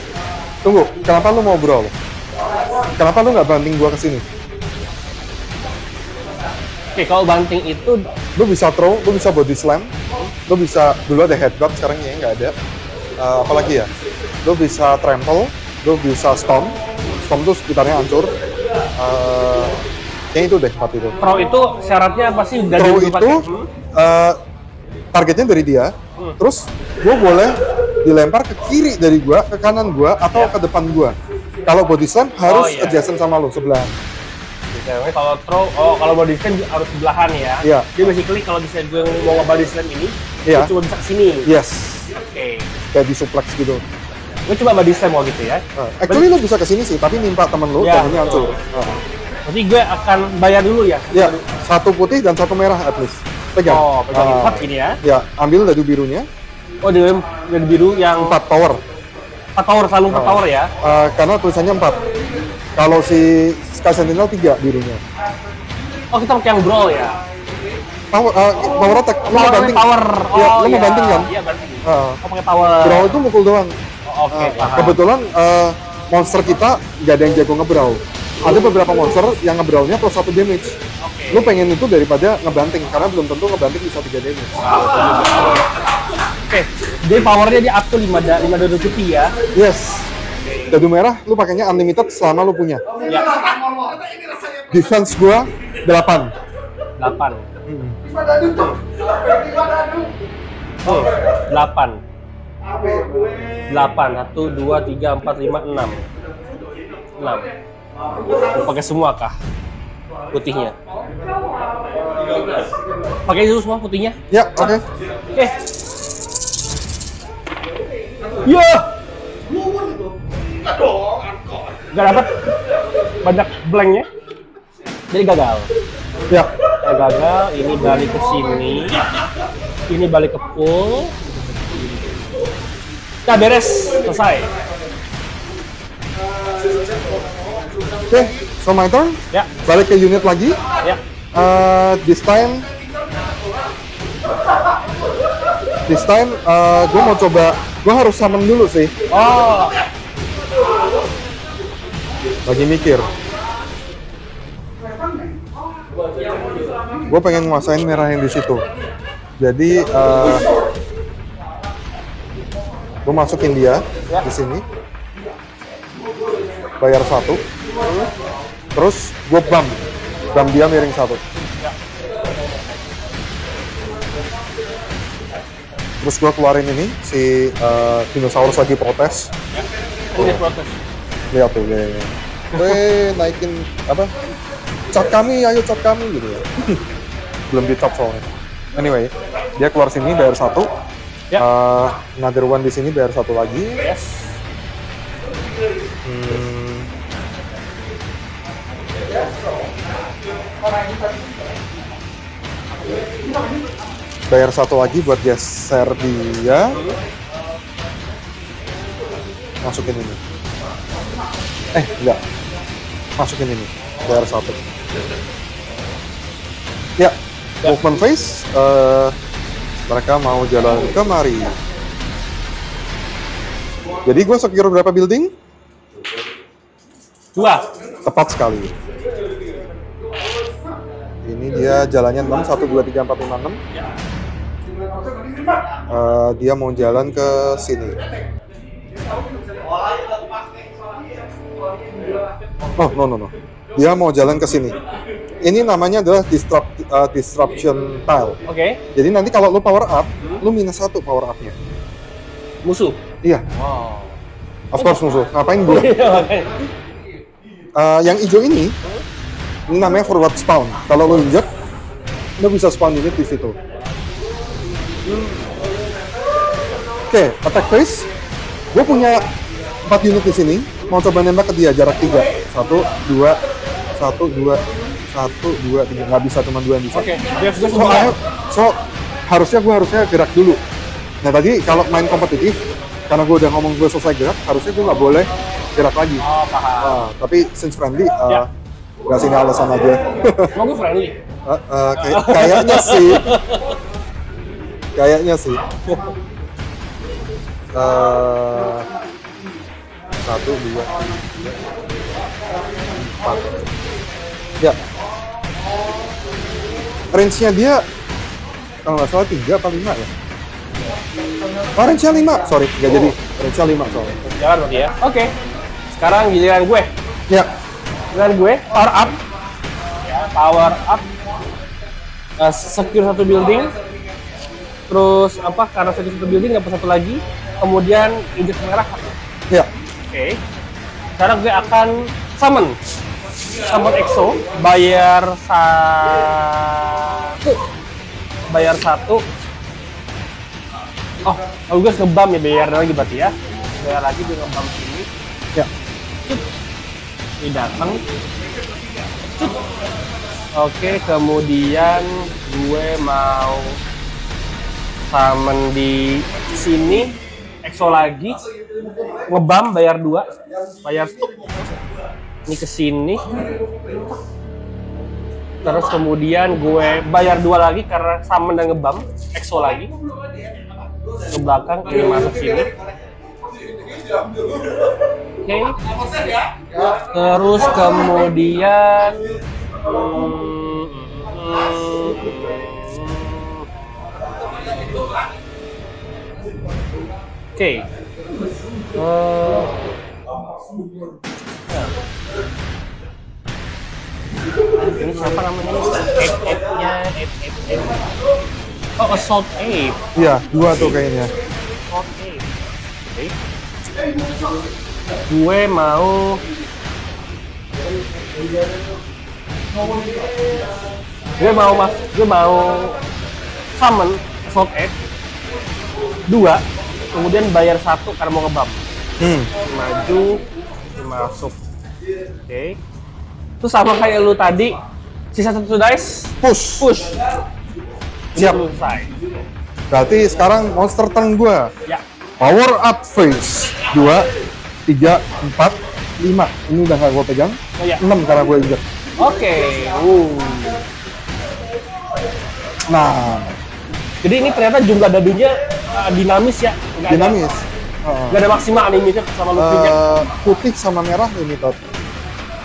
Speaker 1: Tunggu, kenapa lu mau brawl? Kenapa lu nggak banting gua ke sini?
Speaker 2: Oke, kalau banting itu
Speaker 1: Lu bisa throw, lu bisa body slam, lu bisa dulu ada headbutt, sekarang ya nggak ada. Apalagi ya? Lu bisa trample, lu bisa stomp. Stomp tuh sekitarnya hancur. Kayaknya itu deh 4 itu.
Speaker 2: throw itu syaratnya apa sih? Dari
Speaker 1: Throw
Speaker 2: lu
Speaker 1: itu
Speaker 2: pakai?
Speaker 1: targetnya dari dia, terus gua boleh dilempar ke kiri dari gua, ke kanan gua, atau ke depan gua. Kalau body slam harus
Speaker 2: iya.
Speaker 1: adjacent sama lu sebelah.
Speaker 2: Oke, kalau throw, kalau body slam harus sebelahan ya.
Speaker 1: Iya.
Speaker 2: Jadi basically kalau bisa gue mau body slam ini,
Speaker 1: Iya.
Speaker 2: gue cuma bisa kesini.
Speaker 1: Yes,
Speaker 2: Oke.
Speaker 1: kayak di suplex gitu.
Speaker 2: Gue coba body slam mau gitu ya.
Speaker 1: Actually lu bisa kesini sih, tapi nimpa temen lu
Speaker 2: Ya,
Speaker 1: dan ini hancur.
Speaker 2: Berarti gue akan bayar dulu ya.
Speaker 1: Ya, 1 putih dan 1 merah at least. Pegang.
Speaker 2: Oh, pegang 4 ini ya.
Speaker 1: Ya, ambil dadu birunya.
Speaker 2: Oh, di dalam biru yang
Speaker 1: 4 power.
Speaker 2: 4 tower, selalu 4 tower ya.
Speaker 1: Karena tulisannya 4. Kalau si Sky Sentinel 3 birunya.
Speaker 2: Oh, kita pakai yang brawl ya.
Speaker 1: Power attack. Lu mau banting?
Speaker 2: Power.
Speaker 1: Ya,
Speaker 2: Oh,
Speaker 1: lu mau banting kan?
Speaker 2: Iya, banting.
Speaker 1: Uh,
Speaker 2: Oh, pakai power.
Speaker 1: brawl itu mukul doang.
Speaker 2: Oh, oke, paham.
Speaker 1: Kebetulan monster kita nggak ada yang jago ngebrawl. Ada beberapa monster yang ngebrawlnya plus 1 damage.
Speaker 2: Oke.
Speaker 1: Lu pengen itu daripada ngebanting, karena belum tentu ngebanting bisa 3 damage.
Speaker 2: Oke, jadi powernya dia up to 5 dadu putih ya.
Speaker 1: Yes. Dadu merah lu pakainya unlimited selama lu punya.
Speaker 2: Ya.
Speaker 1: Defense gua 8.
Speaker 2: 8. Oh, 8. 8. 1, 2, 3, 4, 5, 6. 6. Lu pakai semua kah? Putihnya. Pakai dulu semua putihnya?
Speaker 1: Ya, oke.
Speaker 2: Oke. Ya. Gak dapet banyak blanknya. Jadi gagal.
Speaker 1: Ya.
Speaker 2: Gagal, ini balik ke sini. Ini balik ke pool. Nah, beres, selesai.
Speaker 1: Oke, so my turn.
Speaker 2: Ya,
Speaker 1: Balik ke unit lagi.
Speaker 2: ya.
Speaker 1: This time gue mau coba, gue harus summon dulu sih.
Speaker 2: Oh,
Speaker 1: Lagi mikir. Gue pengen nguasain merah yang di situ. Jadi gue masukin dia di sini. bayar 1. Terus gue bump dia miring 1. Terus gue keluarin ini si dinosaurus lagi protes.
Speaker 2: Ini protes.
Speaker 1: Lihat tuh, ya. Naikin apa? Cat kami, ayo cat kami gitu ya. Belum dicap soalnya. Anyway, dia keluar sini bayar 1.
Speaker 2: Ya.
Speaker 1: Another one di sini bayar 1 lagi.
Speaker 2: Yes.
Speaker 1: Bayar 1 lagi buat geser dia. Masukin ini. Enggak. Masukin ini. Bayar 1. Ya, movement phase. Mereka mau jalan kemari. Jadi gue secure berapa building?
Speaker 2: 2.
Speaker 1: Tepat sekali. Ini dia jalannya 6, 1, 2, 3, 4, 5, 6. Dia mau jalan ke sini. Oh, no. Dia mau jalan ke sini. Ini namanya adalah disruption tile.
Speaker 2: Oke.
Speaker 1: Jadi nanti kalau lu power up, lu minus 1 power up-nya.
Speaker 2: Musuh.
Speaker 1: Iya.
Speaker 2: Wow.
Speaker 1: Of course musuh. Ngapain gue? Yang hijau ini namanya forward spawn. Kalau lo injek, lo bisa spawn unit di situ. Oke, attack phase. Gue punya 4 unit di sini. Mau coba nembak ke dia jarak 3. 1, 2, 1, 2, 1, 2, 3. Nggak bisa, cuma 2 yang bisa.
Speaker 2: Oke.
Speaker 1: So, harusnya gerak dulu. Nah tadi kalau main kompetitif, karena gue udah ngomong gue selesai gerak, harusnya gue nggak boleh gerak lagi.
Speaker 2: Oh, paham.
Speaker 1: Tapi since friendly, nggak sini alasan aja.
Speaker 2: Mau gue friendly?
Speaker 1: Kayaknya sih. Kayaknya sih. 1, 2, 3, 4. Ya. Range-nya dia kalau nggak salah 3 apa 5 ya? Range-nya 5, sorry, nggak jadi. Range-nya 5 soalnya.
Speaker 2: Jalan berarti ya. Oke. Sekarang giliran gue.
Speaker 1: Ya.
Speaker 2: Giliran gue, power up. Ya, power up. Secure 1 building. Terus apa? Karena secure 1 building dapat 1 lagi. Kemudian injek merah 1.
Speaker 1: Ya.
Speaker 2: Oke. Sekarang gue akan summon EXO, bayar 1. Bayar 1. Oh, gue ngebam ya, bayar lagi berarti ya. Bayar lagi, dia ngebam sini.
Speaker 1: Ya.
Speaker 2: Ini datang. Oke, kemudian gue mau summon di sini. EXO lagi. Ngebam, bayar 2. Bayar stuk. Ini ke sini. Terus kemudian gue bayar 2 lagi karena summon dan ngebam. EXO lagi. Ke belakang, ini masuk sini. Oke. Terus kemudian oke. Ini siapa namanya? Ape-nya. Oh, Assault Ape.
Speaker 1: Iya, 2 tuh kayaknya.
Speaker 2: Assault Ape. Oke. Gue mau summon Assault Ape 2, kemudian bayar 1 karena mau ngebam. Maju, masuk. Oke. Terus sama kayak lu tadi, sisa 1 dice, push.
Speaker 1: Siap.
Speaker 2: Selesai.
Speaker 1: Berarti sekarang monster turn gue.
Speaker 2: Ya.
Speaker 1: Power up phase 2, 3, 4, 5. Ini udah nggak gue pegang.
Speaker 2: Oh, ya.
Speaker 1: 6 karena gue injek.
Speaker 2: Oke.
Speaker 1: Nah,
Speaker 2: Jadi ini ternyata jumlah dadunya dinamis ya?
Speaker 1: dinamis.
Speaker 2: Nggak ada maksimal limited sama lucunya?
Speaker 1: Putih sama merah limited.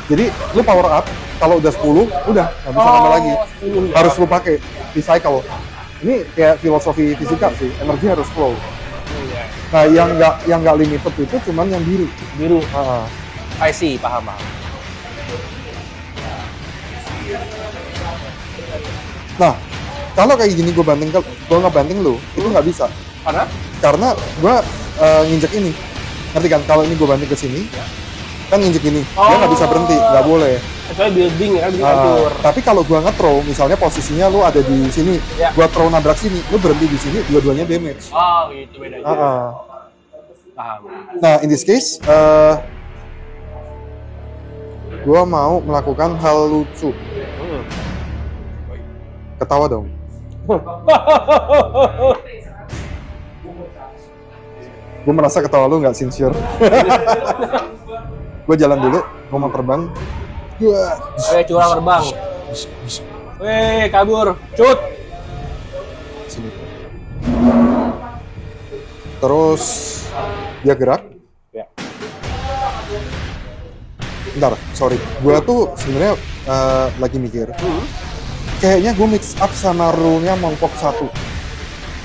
Speaker 1: Jadi lu power up, kalau udah 10, udah nggak bisa nambah lagi.
Speaker 2: 10 ya.
Speaker 1: Harus lu pakai recycle. Ini kayak filosofi fisika sih, energi harus flow. Nah, yang nggak limited itu cuman yang biru.
Speaker 2: Biru. I see, paham.
Speaker 1: Nah, kalau kayak gini gue ngebanting lu, itu nggak bisa. Karena gue nginjek ini. Ngerti kan? Kalau ini gue banting ke sini, kan nginjek ini, dia nggak bisa berhenti, nggak boleh.
Speaker 2: Kecuali building kan bisa hancur.
Speaker 1: Tapi kalau gue nge-throw, misalnya posisinya lu ada di sini, gue throw nabrak sini, lu berhenti di sini, dua-duanya damage.
Speaker 2: Oh, gitu bedanya. Paham.
Speaker 1: Nah, in this case, gue mau melakukan hal lucu. Ketawa dong. Gue merasa ketawa lu nggak sincere. Gue jalan dulu, gue mau terbang.
Speaker 2: Curang terbang. Weh, kabur. Cut.
Speaker 1: Sini. Terus dia gerak.
Speaker 2: Ya.
Speaker 1: Bentar, sorry. Gue tuh sebenarnya lagi mikir. Kayaknya gue mix up sama rule-nya Monpok 1.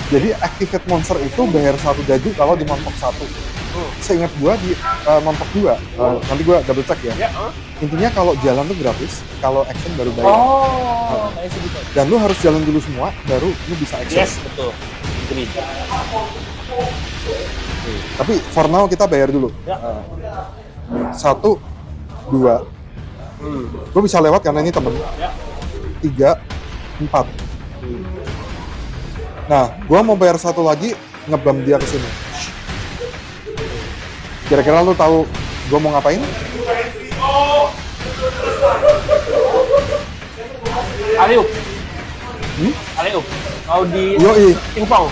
Speaker 1: Jadi activate monster itu bayar 1 dadu kalau di Monpok 1. Seingat gue di Monpok 2, nanti gue double check ya. Intinya kalau jalan tuh gratis, kalau action baru bayar.
Speaker 2: Kayak segitu.
Speaker 1: Dan lu harus jalan dulu semua, baru lu bisa action.
Speaker 2: Yes, betul. Agreed.
Speaker 1: Tapi for now kita bayar dulu. 1, 2. Gue bisa lewat karena ini temen. 3, 4. Nah, gue mau bayar 1 lagi, ngebam dia ke sini. Kira-kira lu tahu gue mau ngapain?
Speaker 2: Aliup. Aliup. Mau di
Speaker 1: Yoi.
Speaker 2: pingpong.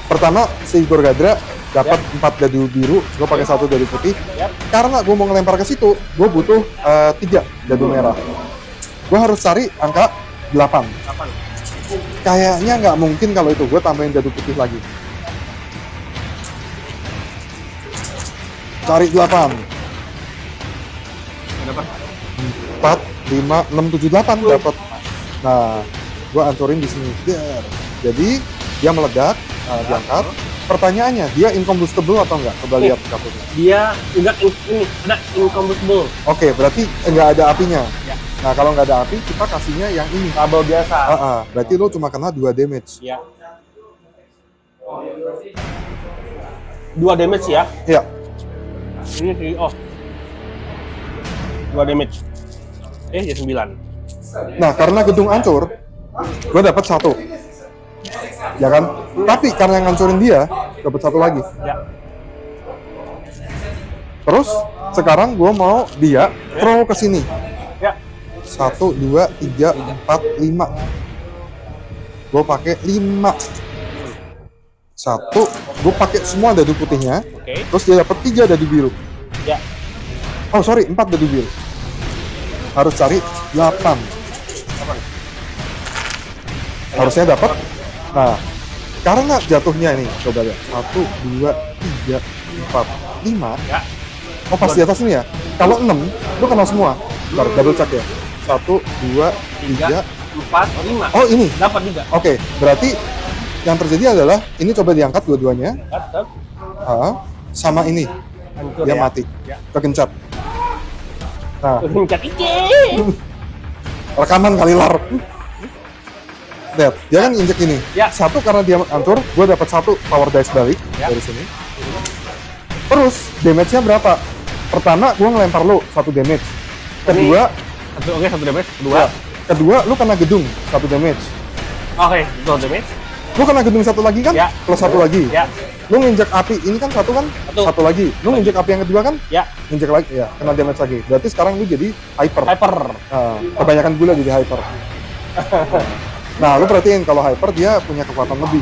Speaker 1: Pertama, si Gorgadra dapat 4 dadu biru, gue pakai 1 dadu putih. Karena gue mau ngelempar ke situ, gue butuh 3 dadu merah. Gue harus cari angka 8. Kayaknya nggak mungkin kalau itu gue tambahin dadu putih lagi. Cari 8. 4, 5, 6, 7, 8 dapat. Nah, gue hancurin di sini. Jadi dia meledak, diangkat. Pertanyaannya, dia incombustible atau enggak? Coba lihat kapurnya.
Speaker 2: Dia enggak ini, ada incombustible.
Speaker 1: Oke, berarti enggak ada apinya. Nah, kalau nggak ada api, kita kasihnya yang ini.
Speaker 2: Kabel biasa.
Speaker 1: Berarti lo cuma kena 2 damage.
Speaker 2: Ya. 2 damage ya?
Speaker 1: Iya.
Speaker 2: Ini 2 damage. Ya 9.
Speaker 1: Nah, karena gedung hancur, gue dapat 1. Ya kan? Tapi karena yang ngancurin dia, dapat 1 lagi.
Speaker 2: Ya.
Speaker 1: Terus, sekarang gue mau dia throw ke sini.
Speaker 2: Ya.
Speaker 1: 1, 2, 3, 4, 5. Gue pakai 5. 1, gue pakai semua dadu putihnya. Terus dia dapat 3 dadu biru.
Speaker 2: Ya.
Speaker 1: Oh sorry, 4 dadu biru. Harus cari 8. Harusnya dapat. Nah, karena jatuhnya ini, coba lihat. 1, 2, 3, 4, 5.
Speaker 2: Ya.
Speaker 1: Oh pas di atas ini ya. Kalau 6, lu kena semua. Bentar, double check ya. 1, 2, 3,
Speaker 2: 4, 5.
Speaker 1: Oh ini.
Speaker 2: Dapat 3.
Speaker 1: Oke, berarti yang terjadi adalah ini coba diangkat dua-duanya. Sama ini.
Speaker 2: Hancur,
Speaker 1: dia
Speaker 2: ya?
Speaker 1: mati.
Speaker 2: Ya.
Speaker 1: Kegencet. Nah,
Speaker 2: Kegencet ike.
Speaker 1: Rekaman kali lar. Lihat, dia kan injek ini.
Speaker 2: Ya.
Speaker 1: 1 karena dia hancur, gue dapat 1 power dice balik dari sini. Terus damage-nya berapa? Pertama, gue ngelempar lu 1 damage. Kedua,
Speaker 2: 1 damage.
Speaker 1: Kedua, lu kena gedung 1 damage.
Speaker 2: Oke, 2 damage.
Speaker 1: Lu kena gedung 1 lagi kan?
Speaker 2: Ya.
Speaker 1: Plus 1 lagi.
Speaker 2: Ya.
Speaker 1: Lu nginjek api, ini kan 1 kan? 1 lagi. Lu nginjek api yang kedua kan?
Speaker 2: Ya.
Speaker 1: Nginjek lagi, ya, kena damage lagi. Berarti sekarang lu jadi hyper. Nah, kebanyakan gula jadi hyper. Nah, lu perhatiin kalau hyper dia punya kekuatan lebih.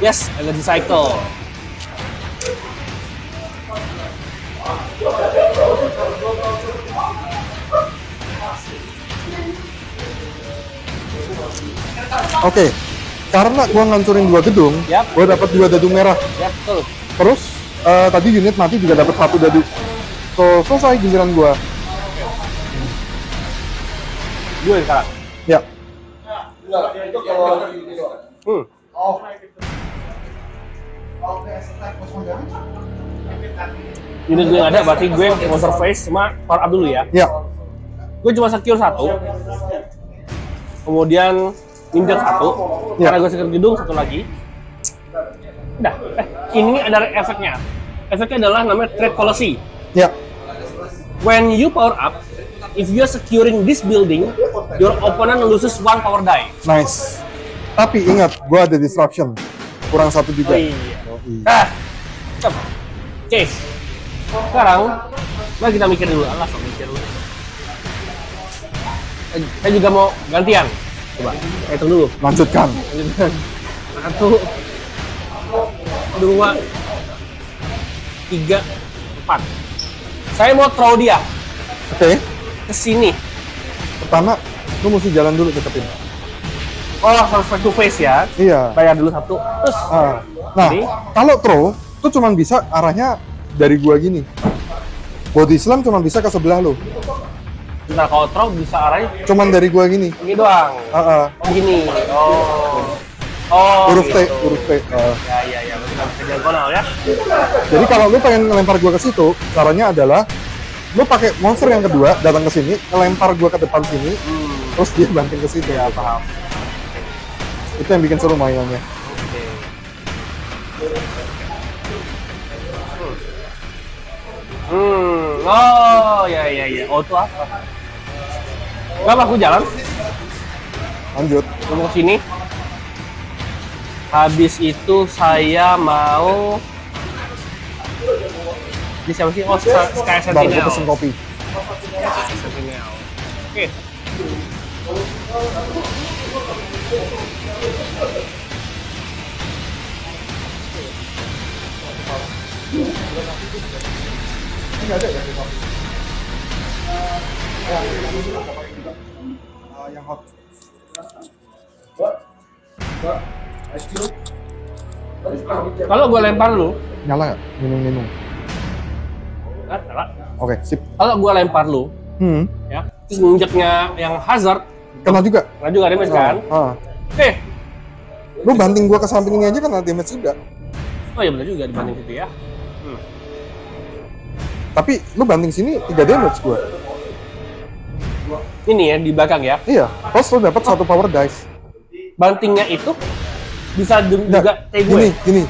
Speaker 2: Yes, energy cycle.
Speaker 1: Oke, karena gua ngancurin 2 gedung, gua dapat 2 dadu merah.
Speaker 2: Betul.
Speaker 1: Terus tadi unit mati juga dapat 1 dadu. So, selesai giliran gua.
Speaker 2: 2 sekarang.
Speaker 1: Ya.
Speaker 2: unit gue yang ada, berarti gue monster face cuma power up dulu ya.
Speaker 1: Iya.
Speaker 2: Gue cuma secure 1, kemudian ninja 1,
Speaker 1: Ya.
Speaker 2: karena gue secure gedung 1 lagi. Udah, ini ada efeknya. Efeknya adalah namanya trade policy.
Speaker 1: Iya.
Speaker 2: When you power up, if you are securing this building, your opponent loses 1 power die.
Speaker 1: Nice. Tapi ingat, gue ada disruption. Kurang 1 juga.
Speaker 2: Oh iya. Cep. Oke. Sekarang, mari kita mikir dulu. Alah, mikir dulu. Saya juga mau gantian. Coba, hitung dulu.
Speaker 1: Lanjutkan.
Speaker 2: 1, 2, 3, 4. Saya mau throw dia
Speaker 1: Oke.
Speaker 2: ke sini.
Speaker 1: Pertama, lu mesti jalan dulu deketin.
Speaker 2: Oh, harus face to face ya.
Speaker 1: Iya.
Speaker 2: Bayar dulu 1. Terus.
Speaker 1: Nah,
Speaker 2: Jadi?
Speaker 1: kalau throw, tuh cuman bisa arahnya dari gua gini. Body slam cuman bisa ke sebelah lu.
Speaker 2: Nah, kalau throw bisa arahnya
Speaker 1: Cuman dari gua gini.
Speaker 2: ini doang. Oh, gini. Oh,
Speaker 1: Huruf T,
Speaker 2: gitu.
Speaker 1: huruf T.
Speaker 2: Ya, kita bisa diagonal ya.
Speaker 1: Jadi kalau lu pengen ngelempar gua ke situ, caranya adalah lu pakai monster yang kedua datang ke sini, ngelempar gua ke depan sini, terus dia banting ke situ.
Speaker 2: Ya, paham.
Speaker 1: Itu yang bikin seru mainannya.
Speaker 2: Oh, ya. Oh, itu apa? Gak aku jalan.
Speaker 1: Lanjut.
Speaker 2: Gue mau sini. Habis itu saya mau. Di siapa sih? Oh, Sky
Speaker 1: Baru gua
Speaker 2: Sentinel.
Speaker 1: pesen kopi.
Speaker 2: Sentinel. Oke.
Speaker 1: Enggak ada ya yang hot.
Speaker 2: Kalau gue lempar lu,
Speaker 1: Nyala nggak? Minum.
Speaker 2: salah.
Speaker 1: Oke, sip.
Speaker 2: Kalau gue lempar lu, ya, terus nginjeknya yang hazard,
Speaker 1: Kena juga.
Speaker 2: nggak juga damage kan? Oke.
Speaker 1: Lu banting gua ke samping ini aja kan ada damage juga.
Speaker 2: Oh iya benar juga dibanding itu ya.
Speaker 1: Tapi lu banting sini 3 damage gua.
Speaker 2: Ini ya di belakang ya.
Speaker 1: Iya, plus lu dapat 1 power dice.
Speaker 2: Bantingnya itu bisa juga T gue.
Speaker 1: Gini.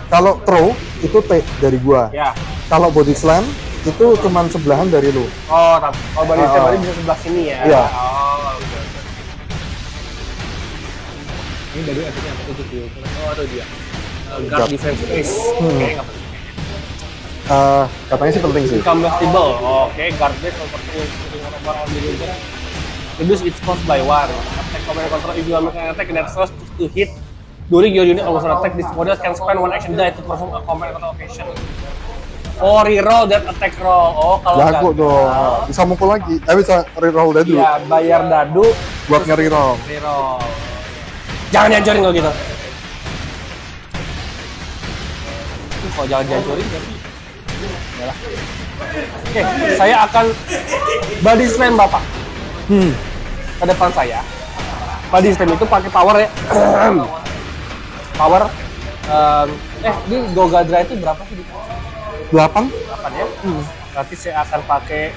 Speaker 1: Kalau throw itu T dari gua.
Speaker 2: Ya.
Speaker 1: Kalau body slam itu cuman sebelahan dari lu.
Speaker 2: Oh, tapi kalau body slam berarti bisa sebelah sini ya.
Speaker 1: Iya.
Speaker 2: Oh, oke. Ini dari efeknya apa tuh? Oh, itu dia. Guard defense space. Oke, nggak penting.
Speaker 1: Katanya sih penting sih.
Speaker 2: Incombustible. Oke, guard base property normal on the user. Reduce its cost by 1. Attack command control if you are making an attack that first to hit during your unit almost attack, this model can spend 1 action die to perform a command control operation. Oh, reroll that attack roll. Oh, kalau
Speaker 1: Jago dong. Bisa mukul lagi. Bisa reroll dadu.
Speaker 2: Iya, bayar dadu
Speaker 1: Buat nge-reroll.
Speaker 2: reroll. Jangan dihancurin kalau gitu. Kalau jangan dihancurin berarti yalah. Oke, saya akan body slam Bapak. Ke depan saya. Body slam itu pakai power ya. Power ini Gogadra itu berapa sih?
Speaker 1: 8?
Speaker 2: 8 ya? Berarti saya akan pakai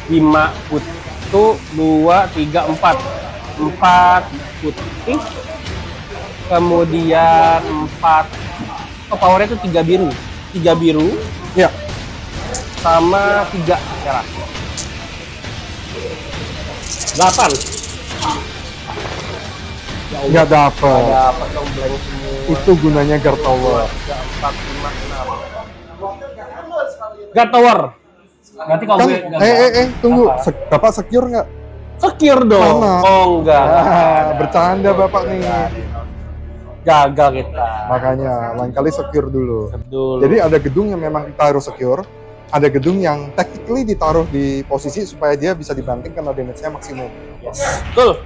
Speaker 2: 5 putu, 2, 3, 4 putih, kemudian 4 powernya itu 3 biru
Speaker 1: Iya.
Speaker 2: sama 3 merah. 8
Speaker 1: Nggak dapet.
Speaker 2: dapat dong blank semua.
Speaker 1: Itu gunanya guard tower.
Speaker 2: 3, 4, 5, 6 guard tower. Berarti kalau
Speaker 1: Kan,
Speaker 2: gue gagal.
Speaker 1: tunggu.
Speaker 2: Apa?
Speaker 1: Bapak secure nggak?
Speaker 2: Secure dong.
Speaker 1: Mana?
Speaker 2: Oh enggak.
Speaker 1: Bercanda Bapak nih.
Speaker 2: Gagal kita.
Speaker 1: Makanya, lain kali secure dulu.
Speaker 2: Betul.
Speaker 1: Jadi ada gedung yang memang kita harus secure, ada gedung yang technically ditaruh di posisi supaya dia bisa dibanting karena damage-nya maksimum.
Speaker 2: yes. Betul.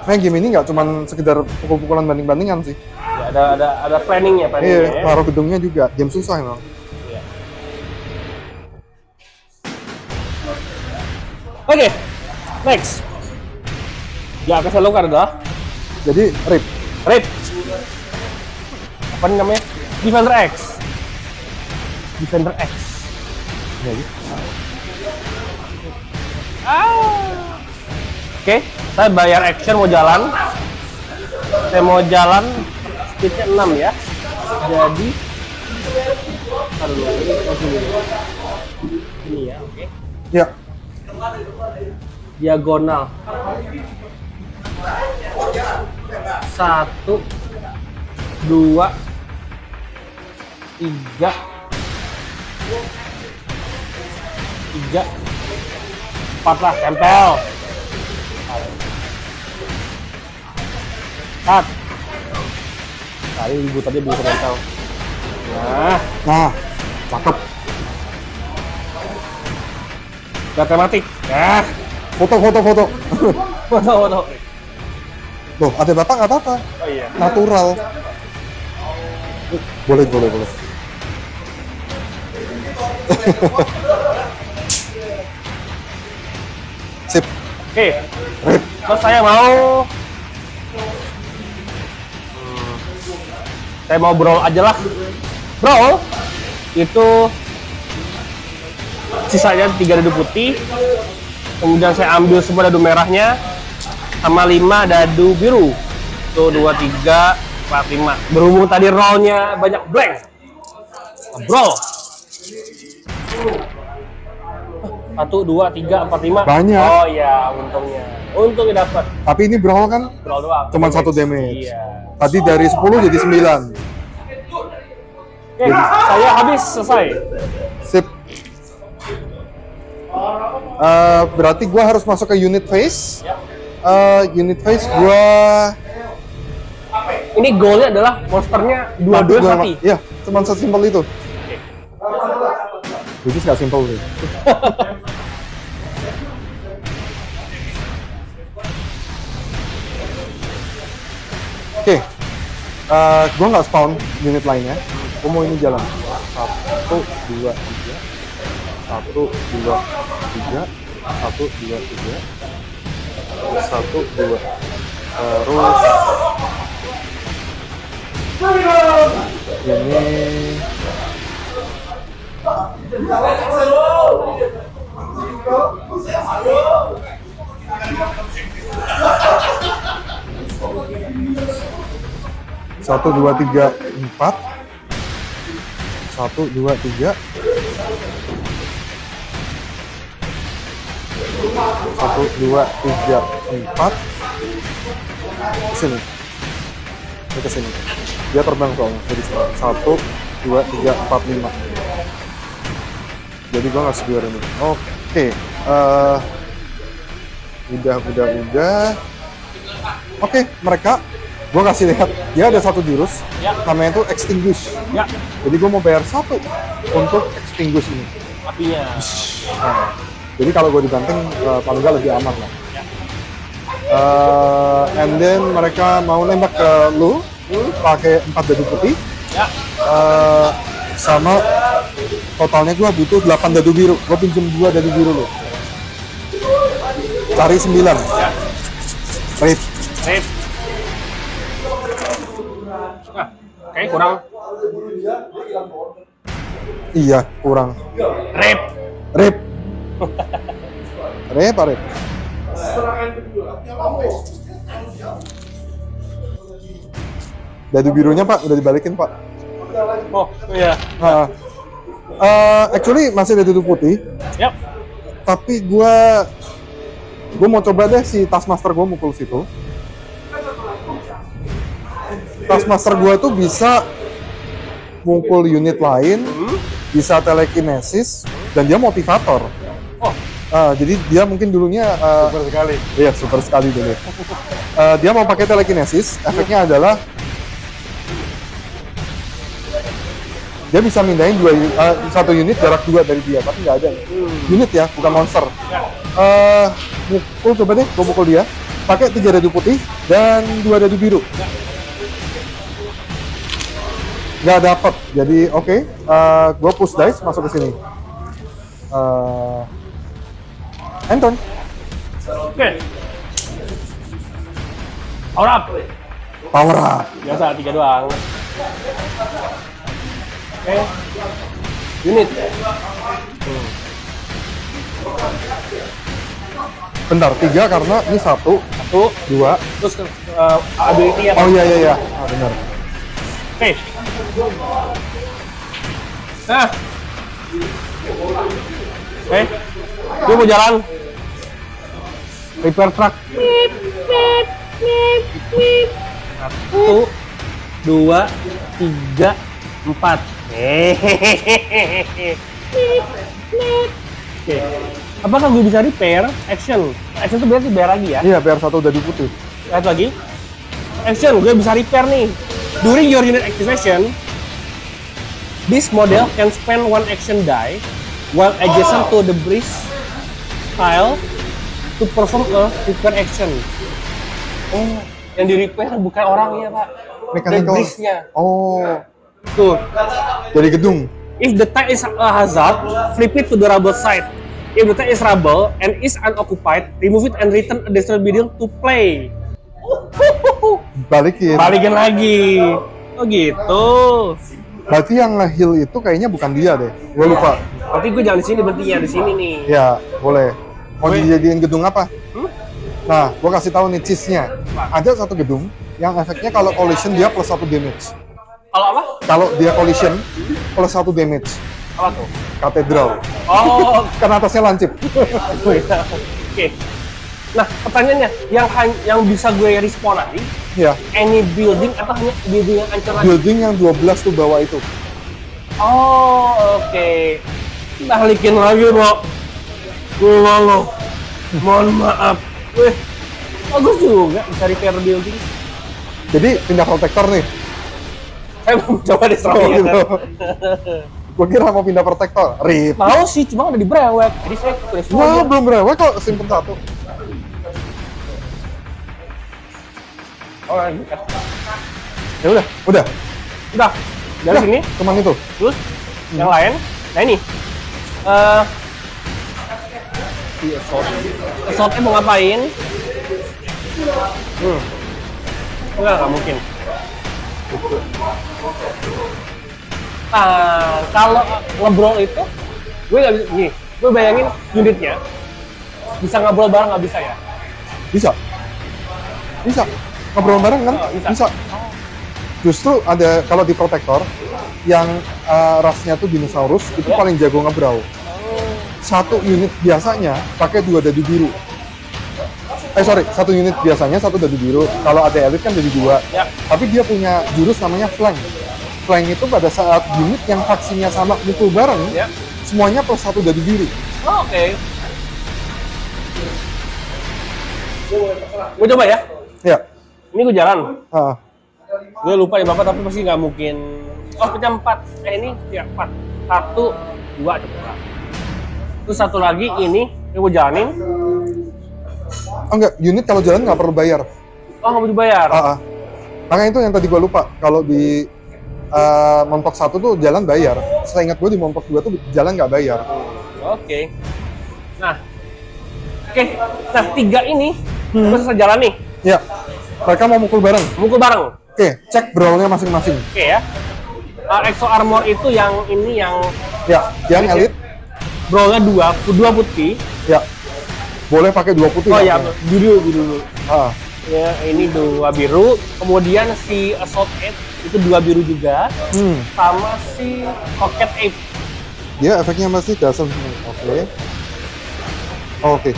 Speaker 1: Nah, game ini nggak cuma sekedar pukul-pukulan banding-bandingan sih.
Speaker 2: Ya, ada planningnya
Speaker 1: Iya,
Speaker 2: ya.
Speaker 1: taruh gedungnya juga. Game susah emang.
Speaker 2: Iya. Oke, next. Ya, akan saya lakukan adalah
Speaker 1: Jadi, rip.
Speaker 2: Rip. Apa nih namanya? Defender X. Defender X.
Speaker 1: Jadi.
Speaker 2: Oke, saya bayar action mau jalan. Saya mau jalan speednya 6 ya. Jadi ini ya, oke.
Speaker 1: Ya.
Speaker 2: Diagonal. 1 2 3 4 lah, tempel. Cut. Tadi ibu tadi belum tempel.
Speaker 1: Nah, cakep.
Speaker 2: Gak tematik. Ya.
Speaker 1: Foto.
Speaker 2: Foto.
Speaker 1: Loh, ada bapak nggak apa-apa.
Speaker 2: Oh iya.
Speaker 1: Natural. Boleh. Sip.
Speaker 2: Oke. Terus saya mau brawl aja lah. Brawl itu sisanya 3 dadu putih, kemudian saya ambil semua dadu merahnya sama 5 dadu biru. Tuh 2, 3, 4, 5. Berhubung tadi rollnya banyak blank, brawl 1, 2, 3, 4, 5.
Speaker 1: Banyak.
Speaker 2: Oh iya, untungnya dapat.
Speaker 1: Tapi ini brawl kan
Speaker 2: Brawl doang.
Speaker 1: cuma 1 damage.
Speaker 2: Iya.
Speaker 1: Tadi dari 10 jadi 9.
Speaker 2: Oke, saya habis selesai.
Speaker 1: Sip. Berarti gua harus masuk ke unit phase.
Speaker 2: Ya.
Speaker 1: Unit phase gua
Speaker 2: Ini goalnya adalah monsternya dua-dua mati.
Speaker 1: Iya, cuma sesimpel itu. Which is gak simple sih. Oke, gua nggak spawn unit lainnya. Gua mau ini jalan. 1, 2, 3. 1, 2, 3. 1, 2, 3. 1, 2. Terus ini satu, dua, tiga, 4. 1, 2, 3. 1, 2, 3, 4. Kesini. Ini kesini. Dia terbang soalnya dari sini. 1, 2, 3, 4, 5. Jadi gua ngasih 2 ini. Oke. Udah. Oke, mereka gua kasih lihat. Dia ada 1 jurus.
Speaker 2: Ya.
Speaker 1: Namanya itu extinguish.
Speaker 2: Ya.
Speaker 1: Jadi gua mau bayar 1 untuk extinguish ini.
Speaker 2: Apinya.
Speaker 1: Nah, jadi kalau gue dibanting paling nggak lebih aman lah. And then mereka mau nembak ke lu pakai 4 dadu putih.
Speaker 2: Ya.
Speaker 1: Sama totalnya gue butuh 8 dadu biru. Gue pinjem 2 dadu biru lu. Cari 9.
Speaker 2: Ya.
Speaker 1: Rip.
Speaker 2: Oke, kurang.
Speaker 1: Iya, kurang.
Speaker 2: Rip.
Speaker 1: Rip. Dadu birunya Pak, udah dibalikin Pak.
Speaker 2: Oh, iya.
Speaker 1: Actually masih ada dadu putih.
Speaker 2: Yap.
Speaker 1: Tapi gue mau coba deh si Taskmaster gue mukul situ. Taskmaster gue tuh bisa mukul unit lain, bisa telekinesis, dan dia motivator.
Speaker 2: Oh.
Speaker 1: Jadi dia mungkin dulunya
Speaker 2: Super sekali.
Speaker 1: Iya, super sekali dulu. Dia mau pakai telekinesis, efeknya adalah dia bisa mindahin 1 unit jarak 2 dari dia, tapi nggak ada. Unit ya, bukan monster. Mukul coba deh, gue mukul dia. Pakai 3 dadu putih dan 2 dadu biru. Nggak dapet, jadi oke. Gue push dice masuk ke sini. End turn.
Speaker 2: Oke. Power up.
Speaker 1: Power up.
Speaker 2: Biasa 3 doang. Oke. Unit.
Speaker 1: Bentar, 3 karena ini 1, 2.
Speaker 2: Terus ability ya.
Speaker 1: Oh iya. Ah, benar.
Speaker 2: Oke. Nah. Oke. Gue mau jalan. Repair truck. 1, 2, 3, 4. Oke. Apakah gue bisa repair? Action. Action itu berarti bayar lagi ya?
Speaker 1: Iya, biar 1 udah putih.
Speaker 2: Lihat lagi. Action, gue bisa repair nih. During your unit activation, this model can spend 1 action die while adjacent to the bridge tile to perform a repair action. Oh, yang di repair bukan orangnya, Pak.
Speaker 1: Mechanical.
Speaker 2: Bridge-nya.
Speaker 1: Oh.
Speaker 2: Tuh.
Speaker 1: Jadi gedung.
Speaker 2: If the tile is a hazard, flip it to the rubble side. If the tile is rubble and is unoccupied, remove it and return a destroyed building to play. Balikin lagi. Oh gitu.
Speaker 1: Berarti yang nge-heal itu kayaknya bukan dia deh. Gue lupa.
Speaker 2: Berarti gue jangan di sini, berartinya di sini nih.
Speaker 1: Ya, boleh. Mau dijadiin gedung apa? Nah, gue kasih tahu nih cheese-nya. Ada satu gedung yang efeknya kalau collision dia plus 1 damage.
Speaker 2: Kalau apa?
Speaker 1: Kalau dia collision plus 1 damage.
Speaker 2: Apa tuh?
Speaker 1: Katedral.
Speaker 2: Oh,
Speaker 1: Karena atasnya lancip.
Speaker 2: Oke. Nah, pertanyaannya, yang bisa gue respon lagi,
Speaker 1: Ya,
Speaker 2: any building atau hanya building yang hancur lagi?
Speaker 1: building yang 12 tuh bawah itu.
Speaker 2: Oh, oke. Balikin lagi, Bro. Lo. Mohon maaf. Wih, bagus juga bisa repair building.
Speaker 1: Jadi pindah protektor nih.
Speaker 2: Saya mau coba destroy
Speaker 1: Oh, gitu. Gue kira mau pindah protektor. Rip.
Speaker 2: Mau sih, cuma udah dibrewek. Jadi saya tulis
Speaker 1: Wah, belum berapa kok simpen 1.
Speaker 2: Oh, gitu.
Speaker 1: Ya udah.
Speaker 2: Udah. Dari sini,
Speaker 1: Cuman itu.
Speaker 2: terus yang lain. Nah ini. Assault-nya mau ngapain? Enggak mungkin. Kalau ngebrol itu, gue nggak bisa. Gini, gue bayangin unitnya bisa ngobrol bareng, nggak bisa ya?
Speaker 1: Bisa. Ngobrol bareng kan?
Speaker 2: Oh,
Speaker 1: bisa. Justru ada kalau di protektor yang rasnya tuh dinosaurus itu paling jago ngebrawl. Satu unit biasanya pakai 2 dadu biru. Satu unit biasanya 1 dadu biru. Kalau ada elit kan jadi 2.
Speaker 2: Ya.
Speaker 1: Tapi dia punya jurus namanya flank. Flank itu pada saat unit yang faksinya sama mukul bareng,
Speaker 2: Ya.
Speaker 1: semuanya plus 1 dadu biru.
Speaker 2: Oh, oke. Gue coba ya.
Speaker 1: Ya.
Speaker 2: Ini gue jalan.
Speaker 1: Ah.
Speaker 2: Gue lupa ya Bapak, tapi pasti nggak mungkin. Oh, pecah 4. Ini ya 4. 1, 2 coba. Terus satu lagi ini gue jalanin.
Speaker 1: Oh, enggak, unit kalau jalan nggak perlu bayar.
Speaker 2: Oh, nggak perlu dibayar.
Speaker 1: Makanya itu yang tadi gue lupa. Kalau di montok 1 tuh jalan bayar. Seingat gue di montok 2 tuh jalan nggak bayar.
Speaker 2: Oke. Nah, nah 3 ini gue selesai jalan nih.
Speaker 1: Ya, mereka mau mukul bareng.
Speaker 2: Mukul bareng.
Speaker 1: Oke, cek brawlnya masing-masing.
Speaker 2: Oke ya. Exo Armor itu yang ini yang
Speaker 1: Ya, yang elit.
Speaker 2: brawlnya 2 putih.
Speaker 1: Ya, boleh pakai 2 putih.
Speaker 2: Oh ya, biru.
Speaker 1: Ah.
Speaker 2: Ya, ini 2 biru. Kemudian si Assault 8 itu 2 biru juga. Sama si Rocket 8.
Speaker 1: Dia efeknya masih dasar. Oke. Oke.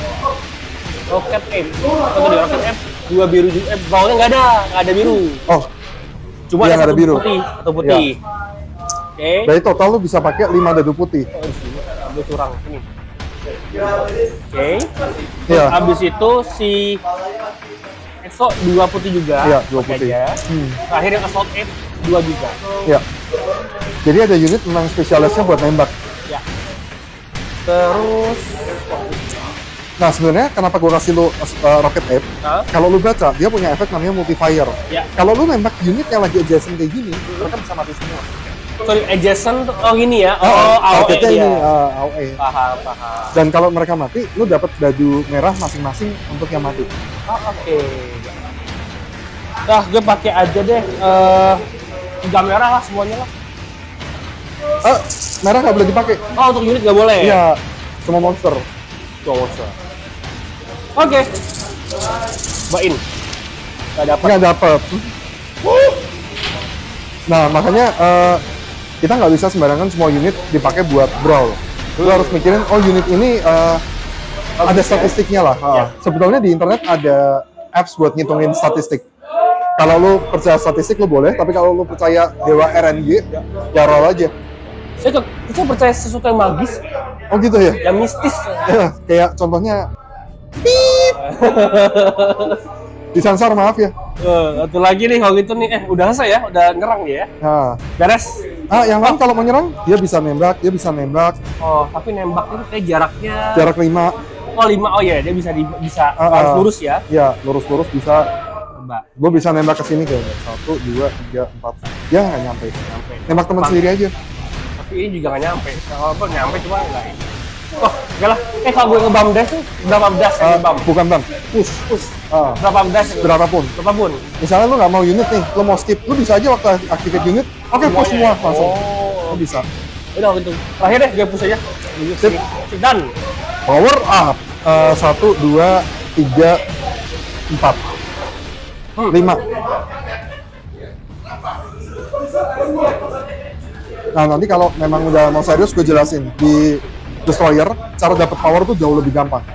Speaker 2: Rocket 8. Atau di Rocket 8 2 biru juga. Bawahnya nggak ada biru.
Speaker 1: Oh.
Speaker 2: Cuma
Speaker 1: Yang ada
Speaker 2: satu
Speaker 1: biru.
Speaker 2: putih, atau putih. Oke.
Speaker 1: Dari total lu bisa pakai 5 dadu putih.
Speaker 2: Oh, di sini ambil curang ini. Oke.
Speaker 1: Iya.
Speaker 2: Habis itu si Exo 2 putih juga.
Speaker 1: Iya, 2
Speaker 2: pakai
Speaker 1: putih.
Speaker 2: aja. Terakhir yang Assault 8 2 juga.
Speaker 1: Ya. Jadi ada unit memang spesialisnya buat nembak.
Speaker 2: Ya. Terus
Speaker 1: Nah, sebenarnya kenapa gua kasih lu Rocket Ape? Kalau lu baca, dia punya efek namanya multiplier.
Speaker 2: Ya.
Speaker 1: Kalau lu nembak unit yang lagi adjacent kayak gini, mereka bisa mati semua.
Speaker 2: sorry, adjacent, oh gini ya? Oh, AOE
Speaker 1: targetnya
Speaker 2: dia.
Speaker 1: ini AOE.
Speaker 2: Paham.
Speaker 1: Dan kalau mereka mati, lu dapat dadu merah masing-masing untuk yang mati.
Speaker 2: Oh, oke. Nah, gue pakai aja deh 3 merah lah semuanya lah.
Speaker 1: Merah nggak boleh dipakai.
Speaker 2: Oh, untuk unit nggak boleh?
Speaker 1: Iya, semua monster.
Speaker 2: Oke. Bain. Nggak dapet.
Speaker 1: Nah, makanya kita nggak bisa sembarangan semua unit dipakai buat brawl. Lu harus mikirin, oh unit ini ada statistiknya lah.
Speaker 2: Ya.
Speaker 1: Sebetulnya di internet ada apps buat ngitungin statistik. Kalau lu percaya statistik lu boleh, tapi kalau lu percaya dewa RNG, ya roll aja.
Speaker 2: Saya percaya sesuatu yang magis,
Speaker 1: Oh gitu ya?
Speaker 2: yang mistis.
Speaker 1: Ya, kayak contohnya, pip. Disensor, maaf ya.
Speaker 2: Satu lagi nih kalau gitu nih, udah selesai ya, udah nyerang dia ya.
Speaker 1: Nah,
Speaker 2: Beres.
Speaker 1: yang lain kalau mau nyerang, dia bisa nembak,
Speaker 2: Oh, tapi nembak itu kayak jaraknya.
Speaker 1: jarak 5.
Speaker 2: Oh 5, oh ya dia bisa harus lurus ya.
Speaker 1: Iya, lurus-lurus bisa.
Speaker 2: Mbak.
Speaker 1: Gue bisa nembak ke sini kayaknya. 1, 2, 3, 4. Ya nggak nyampe. Nembak teman sendiri aja.
Speaker 2: Tapi ini juga nggak nyampe. Kalau apa nyampe cuma nggak ini. Oh, enggak lah. Kalau gue ngebam dash tuh berapa dash yang ngebam?
Speaker 1: Bukan bang.
Speaker 2: Push. Berapa dash? Berapapun.
Speaker 1: Misalnya lu nggak mau unit nih, lu mau skip, lu bisa aja waktu activate unit, oke push semua langsung. Lu bisa.
Speaker 2: Udah gitu. Terakhir deh gue push aja.
Speaker 1: Sip.
Speaker 2: Dan
Speaker 1: Power up. 1, 2, 3, 4, 5. Nah nanti kalau memang udah mau serius gue jelasin di Destroyer cara dapat power tuh jauh lebih gampang.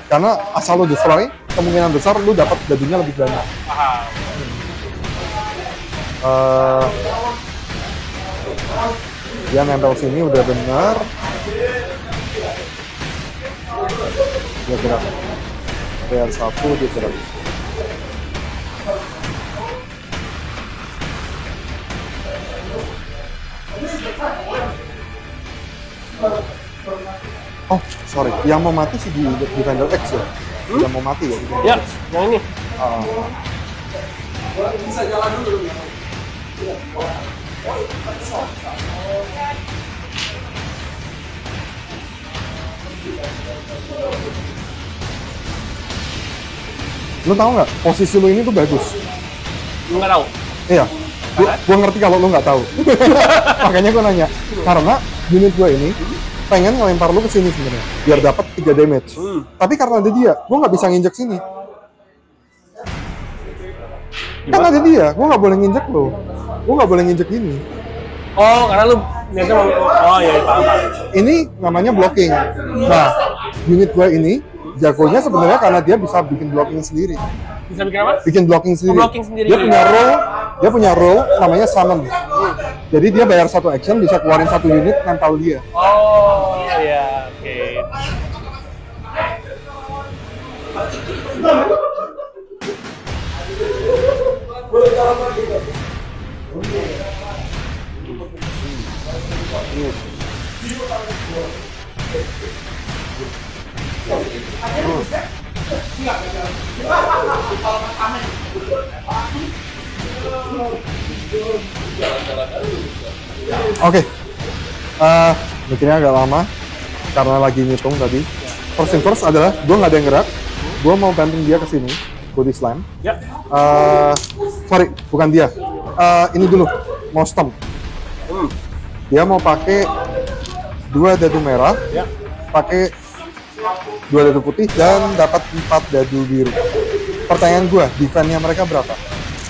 Speaker 1: Karena asal lo destroy, kemungkinan besar lo dapat dadunya lebih banyak. Dia nempel sini udah benar. Dia gerak. PR1 dia gerak. Oh, sorry. Yang mau mati sih di Defender X ya? Yang mau mati ya?
Speaker 2: Ya, yang ini.
Speaker 1: Bisa jalan dulu. Lu tahu nggak posisi lu ini tuh bagus?
Speaker 2: Nggak tahu.
Speaker 1: Iya. Gua ngerti kalau lu nggak tahu. Makanya gua nanya. Karena unit gua ini pengen ngelempar lu ke sini sebenarnya biar dapat 3 damage. Tapi karena ada dia, gua nggak bisa nginjek sini. Kan ada dia, gua nggak boleh nginjek lu. Gua nggak boleh nginjek ini.
Speaker 2: Oh, karena lu niatnya mau. Oh iya, paham.
Speaker 1: Ini namanya blocking. Nah, unit gua ini jagonya sebenarnya karena dia bisa bikin blocking sendiri.
Speaker 2: Bisa bikin apa?
Speaker 1: Bikin blocking sendiri.
Speaker 2: Blocking sendiri.
Speaker 1: Dia punya role namanya summon. Jadi dia bayar 1 action bisa keluarin 1 unit nempel dia.
Speaker 2: Oh iya, oke.
Speaker 1: Oke. Bikinnya agak lama karena lagi ngitung tadi. First thing first adalah gue nggak ada yang gerak. Gue mau banting dia ke sini, body slam.
Speaker 2: Ya.
Speaker 1: Sorry, bukan dia. Ini dulu, mau stomp. Dia mau pakai 2 dadu merah, pakai 2 dadu putih dan dapat 4 dadu biru. Pertanyaan gue, defense-nya mereka berapa?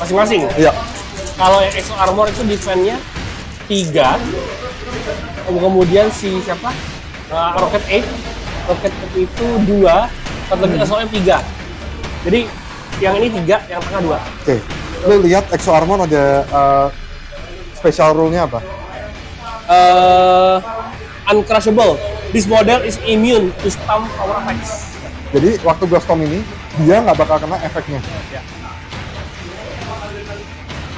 Speaker 2: Masing-masing?
Speaker 1: Iya.
Speaker 2: Kalau yang Exo Armor itu defense-nya 3. Kemudian si siapa? Rocket 8. Rocket 8 itu 2. Satu lagi SOM 3. Jadi yang ini 3, yang tengah 2.
Speaker 1: Oke. Lu lihat Exo Armor ada special rule-nya apa?
Speaker 2: Uncrushable. This model is immune to stomp power attacks.
Speaker 1: Jadi waktu gua stomp ini, dia nggak bakal kena efeknya.
Speaker 2: Ya.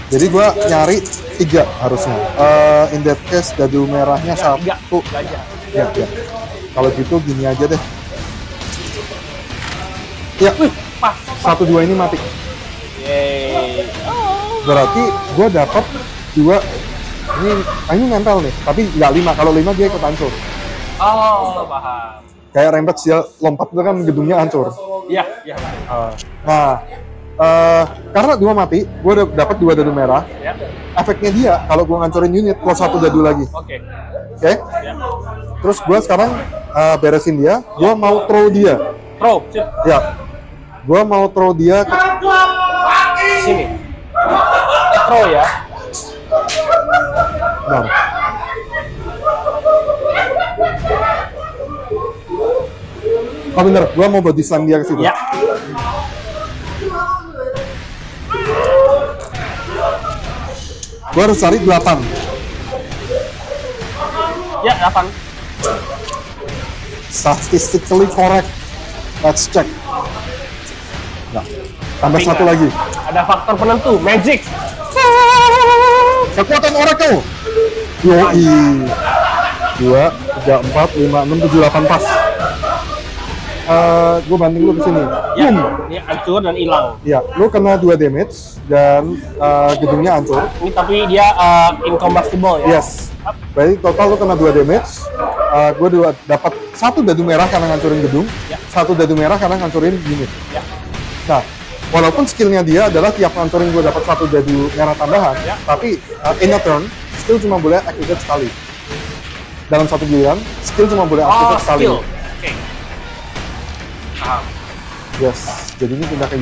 Speaker 1: Jadi gua nyari 3 harusnya. In that case dadu merahnya 1.
Speaker 2: Aja.
Speaker 1: Ya. Kalau gitu gini aja deh. Ya,
Speaker 2: Pas.
Speaker 1: 1, 2 ini mati.
Speaker 2: Yeay.
Speaker 1: Berarti gua dapat 2. Ini nempel nih, tapi nggak 5. Kalau 5 dia ikut hancur.
Speaker 2: Oh, paham.
Speaker 1: Kayak Rampage dia lompat itu kan gedungnya hancur.
Speaker 2: Iya.
Speaker 1: Nah, Karena 2 mati, gue udah dapat 2 dadu merah.
Speaker 2: Ya.
Speaker 1: Efeknya dia, kalau gue ngancurin unit, plus 1 dadu lagi.
Speaker 2: Oke.
Speaker 1: Oke?
Speaker 2: Ya.
Speaker 1: Terus gue sekarang beresin dia, gue mau throw dia.
Speaker 2: Throw, sip.
Speaker 1: Ya. Gue mau throw dia ke
Speaker 2: Sini. Throw ya.
Speaker 1: Bentar. Oh bener, gue mau body slam dia ke situ.
Speaker 2: Ya.
Speaker 1: Gue harus cari 8.
Speaker 2: Ya, 8.
Speaker 1: Statistically correct. Let's check. Nah, tambah
Speaker 2: Tapi
Speaker 1: 1 lagi.
Speaker 2: Ada faktor penentu, magic.
Speaker 1: Kekuatan Oracle. Yoi. 2, 3, 4, 5, 6, 7, 8 pas. Gue banting lu ke sini.
Speaker 2: Ya, ini hancur dan hilang.
Speaker 1: Ya, lu kena 2 damage dan gedungnya hancur.
Speaker 2: Ini tapi dia incombustible ya.
Speaker 1: Yes. Berarti total lu kena 2 damage. Gue dapat 1 dadu merah karena ngancurin gedung,
Speaker 2: Ya.
Speaker 1: 1 dadu merah karena ngancurin unit.
Speaker 2: Ya.
Speaker 1: Nah, walaupun skillnya dia adalah tiap ngancurin gue dapat 1 dadu merah tambahan,
Speaker 2: Ya.
Speaker 1: tapi in a turn skill cuma boleh activate sekali. Dalam 1 giliran, skill cuma boleh activate sekali.
Speaker 2: Skill. Oke. Paham.
Speaker 1: Yes. Jadi ini pindah ke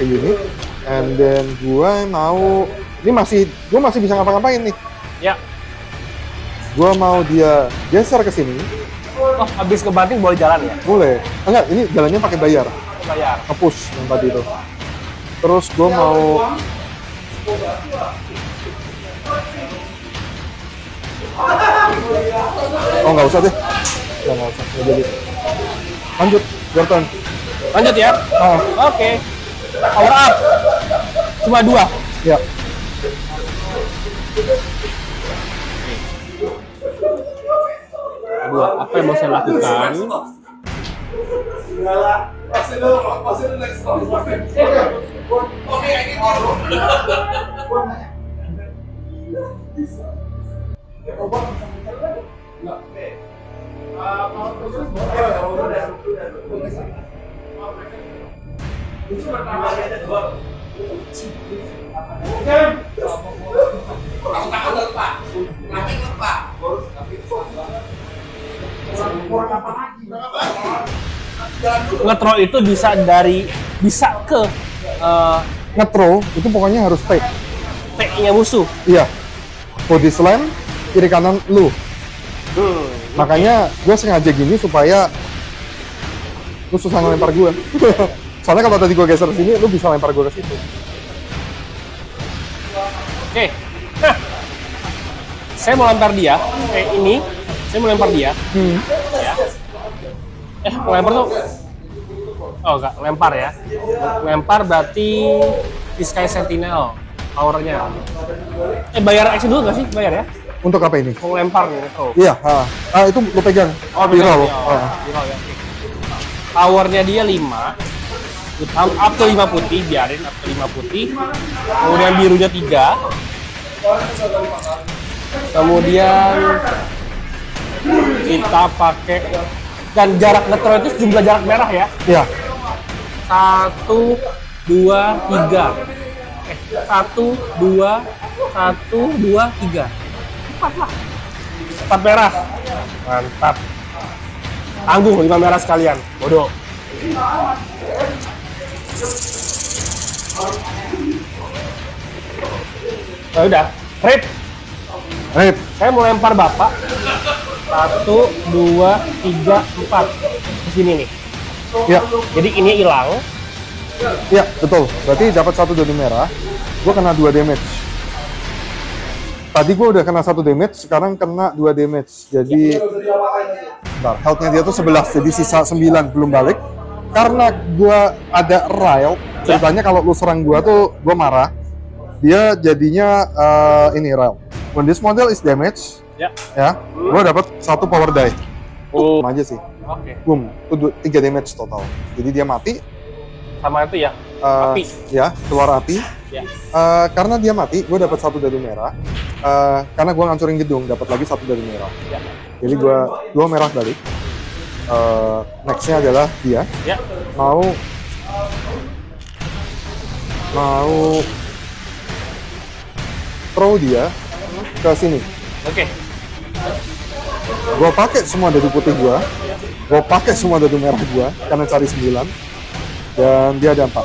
Speaker 1: unit, and then gue masih bisa ngapa-ngapain nih.
Speaker 2: Ya.
Speaker 1: Gue mau dia geser ke sini,
Speaker 2: Oh, habis kebanting boleh jalan ya?
Speaker 1: boleh. Enggak, ini jalannya pakai bayar.
Speaker 2: Bayar.
Speaker 1: Nge-push yang tadi itu. Terus gue mau oh nggak usah deh, nggak usah, nggak jadi. Lanjut, your turn.
Speaker 2: Lanjut ya.
Speaker 1: Ah,
Speaker 2: Oke. Power up. Cuma 2.
Speaker 1: ya.
Speaker 2: Kedua, apa yang mau saya lakukan? Nge-throw itu bisa ke
Speaker 1: Nge-throw itu pokoknya harus take.
Speaker 2: P-nya musuh.
Speaker 1: Iya. Body slam, kiri kanan lu. Makanya gue sengaja gini supaya lu susah ngelempar gue. Soalnya kalau tadi gue geser sini, lu bisa lempar gue ke situ.
Speaker 2: Oke. Nah, saya mau lempar dia. Ini, saya mau lempar dia. Ya. Lempar tuh. Oh, enggak, lempar ya. Lempar berarti Sky Sentinel powernya. Bayar action dulu nggak sih? Bayar ya?
Speaker 1: Untuk apa ini?
Speaker 2: Mau lempar nih. Oh.
Speaker 1: Iya, itu lu pegang.
Speaker 2: Viral.
Speaker 1: Viral.
Speaker 2: Viral ya. Powernya dia 5. Up to 5 putih, biarin up to 5 putih. Kemudian birunya 3. Kemudian kita pakai, dan jarak nge-throw itu jumlah jarak merah ya.
Speaker 1: Iya.
Speaker 2: 1, 2, 3. 1, 2, 3. 4 lah. 4 merah. Mantap. Tanggung 5 merah sekalian. Bodoh. Ya udah, rip.
Speaker 1: Rip.
Speaker 2: Saya mau lempar bapak. 1, 2, 3, 4. Di sini nih.
Speaker 1: Iya.
Speaker 2: Jadi ini hilang.
Speaker 1: Iya, betul. Berarti dapat 1 dadu merah. Gue kena 2 damage. Tadi gue udah kena 1 damage, sekarang kena 2 damage. Jadi bentar, health-nya dia tuh 11, jadi sisa 9 belum balik. Karena gue ada Rile, ceritanya kalau lu serang gue tuh gue marah. Dia jadinya ini Rile. When this model is damage,
Speaker 2: Ya.
Speaker 1: gue dapat 1 power die.
Speaker 2: Oh.
Speaker 1: Sama aja sih.
Speaker 2: Oke.
Speaker 1: Boom, itu 3 damage total. Jadi dia mati.
Speaker 2: Sama itu ya. Api.
Speaker 1: Ya, keluar api.
Speaker 2: Ya.
Speaker 1: Karena dia mati, gue dapat 1 dadu merah. Karena gue ngancurin gedung, dapat lagi 1 dadu merah.
Speaker 2: Ya.
Speaker 1: Jadi gue 2 merah balik. Nextnya adalah dia.
Speaker 2: Ya.
Speaker 1: Mau mau throw dia ke sini.
Speaker 2: Oke.
Speaker 1: Gua pakai semua dadu putih gua pakai semua dadu merah gua karena cari 9 dan dia ada 4.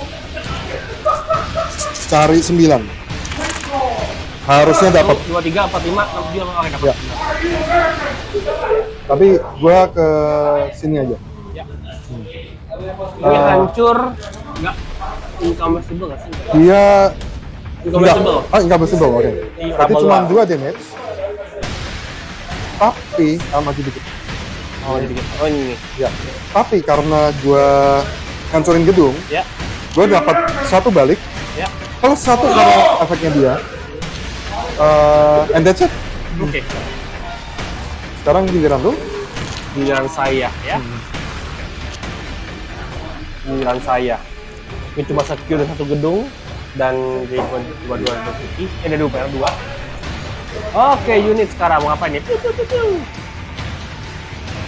Speaker 1: Cari 9 harusnya dapat
Speaker 2: 2, 3, 4, 5, 6, 7, oke dapat.
Speaker 1: ya. Tapi gua ke sini aja.
Speaker 2: Ya. Ini hancur, nggak incombustible nggak sih?
Speaker 1: Dia
Speaker 2: Incombustible.
Speaker 1: incombustible, oke.
Speaker 2: Iya,
Speaker 1: Tapi
Speaker 2: double
Speaker 1: cuma
Speaker 2: lah.
Speaker 1: 2 damage. Tapi maju dikit.
Speaker 2: Oh ini dikit. Oh ini.
Speaker 1: Ya. Tapi karena gua hancurin gedung,
Speaker 2: Ya.
Speaker 1: gua dapat 1 balik
Speaker 2: Ya.
Speaker 1: plus 1 kalau efeknya dia. And that's it.
Speaker 2: Oke.
Speaker 1: Sekarang giliran lu.
Speaker 2: Giliran saya ya. Giliran saya. Ini cuma secure 1 gedung dan jadi dua putih. Ada 2 merah 2. Oke, unit sekarang mau ngapain nih? Piu, piu, piu, piu.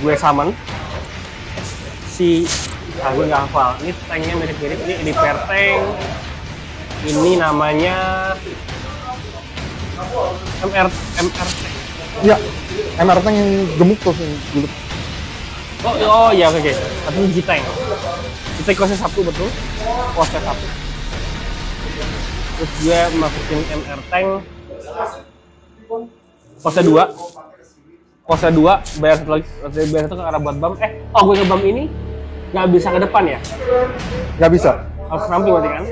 Speaker 2: Gue summon si gue nggak hafal. Ini tanknya mirip-mirip. Ini repair tank. Ini namanya MR tank.
Speaker 1: Ya. MR tank yang gemuk tuh yang bulat.
Speaker 2: Oh ya oke. Tapi ini G-Tank. Kita kosnya 1 betul. Kosnya 1. Terus gue masukin MR Tank. Kosnya 2. Kosnya 2, bayar 1 lagi. Bayar 1 ke arah buat bam. Gue ke bam ini nggak bisa ke depan ya?
Speaker 1: Nggak bisa.
Speaker 2: Harus ke samping berarti kan?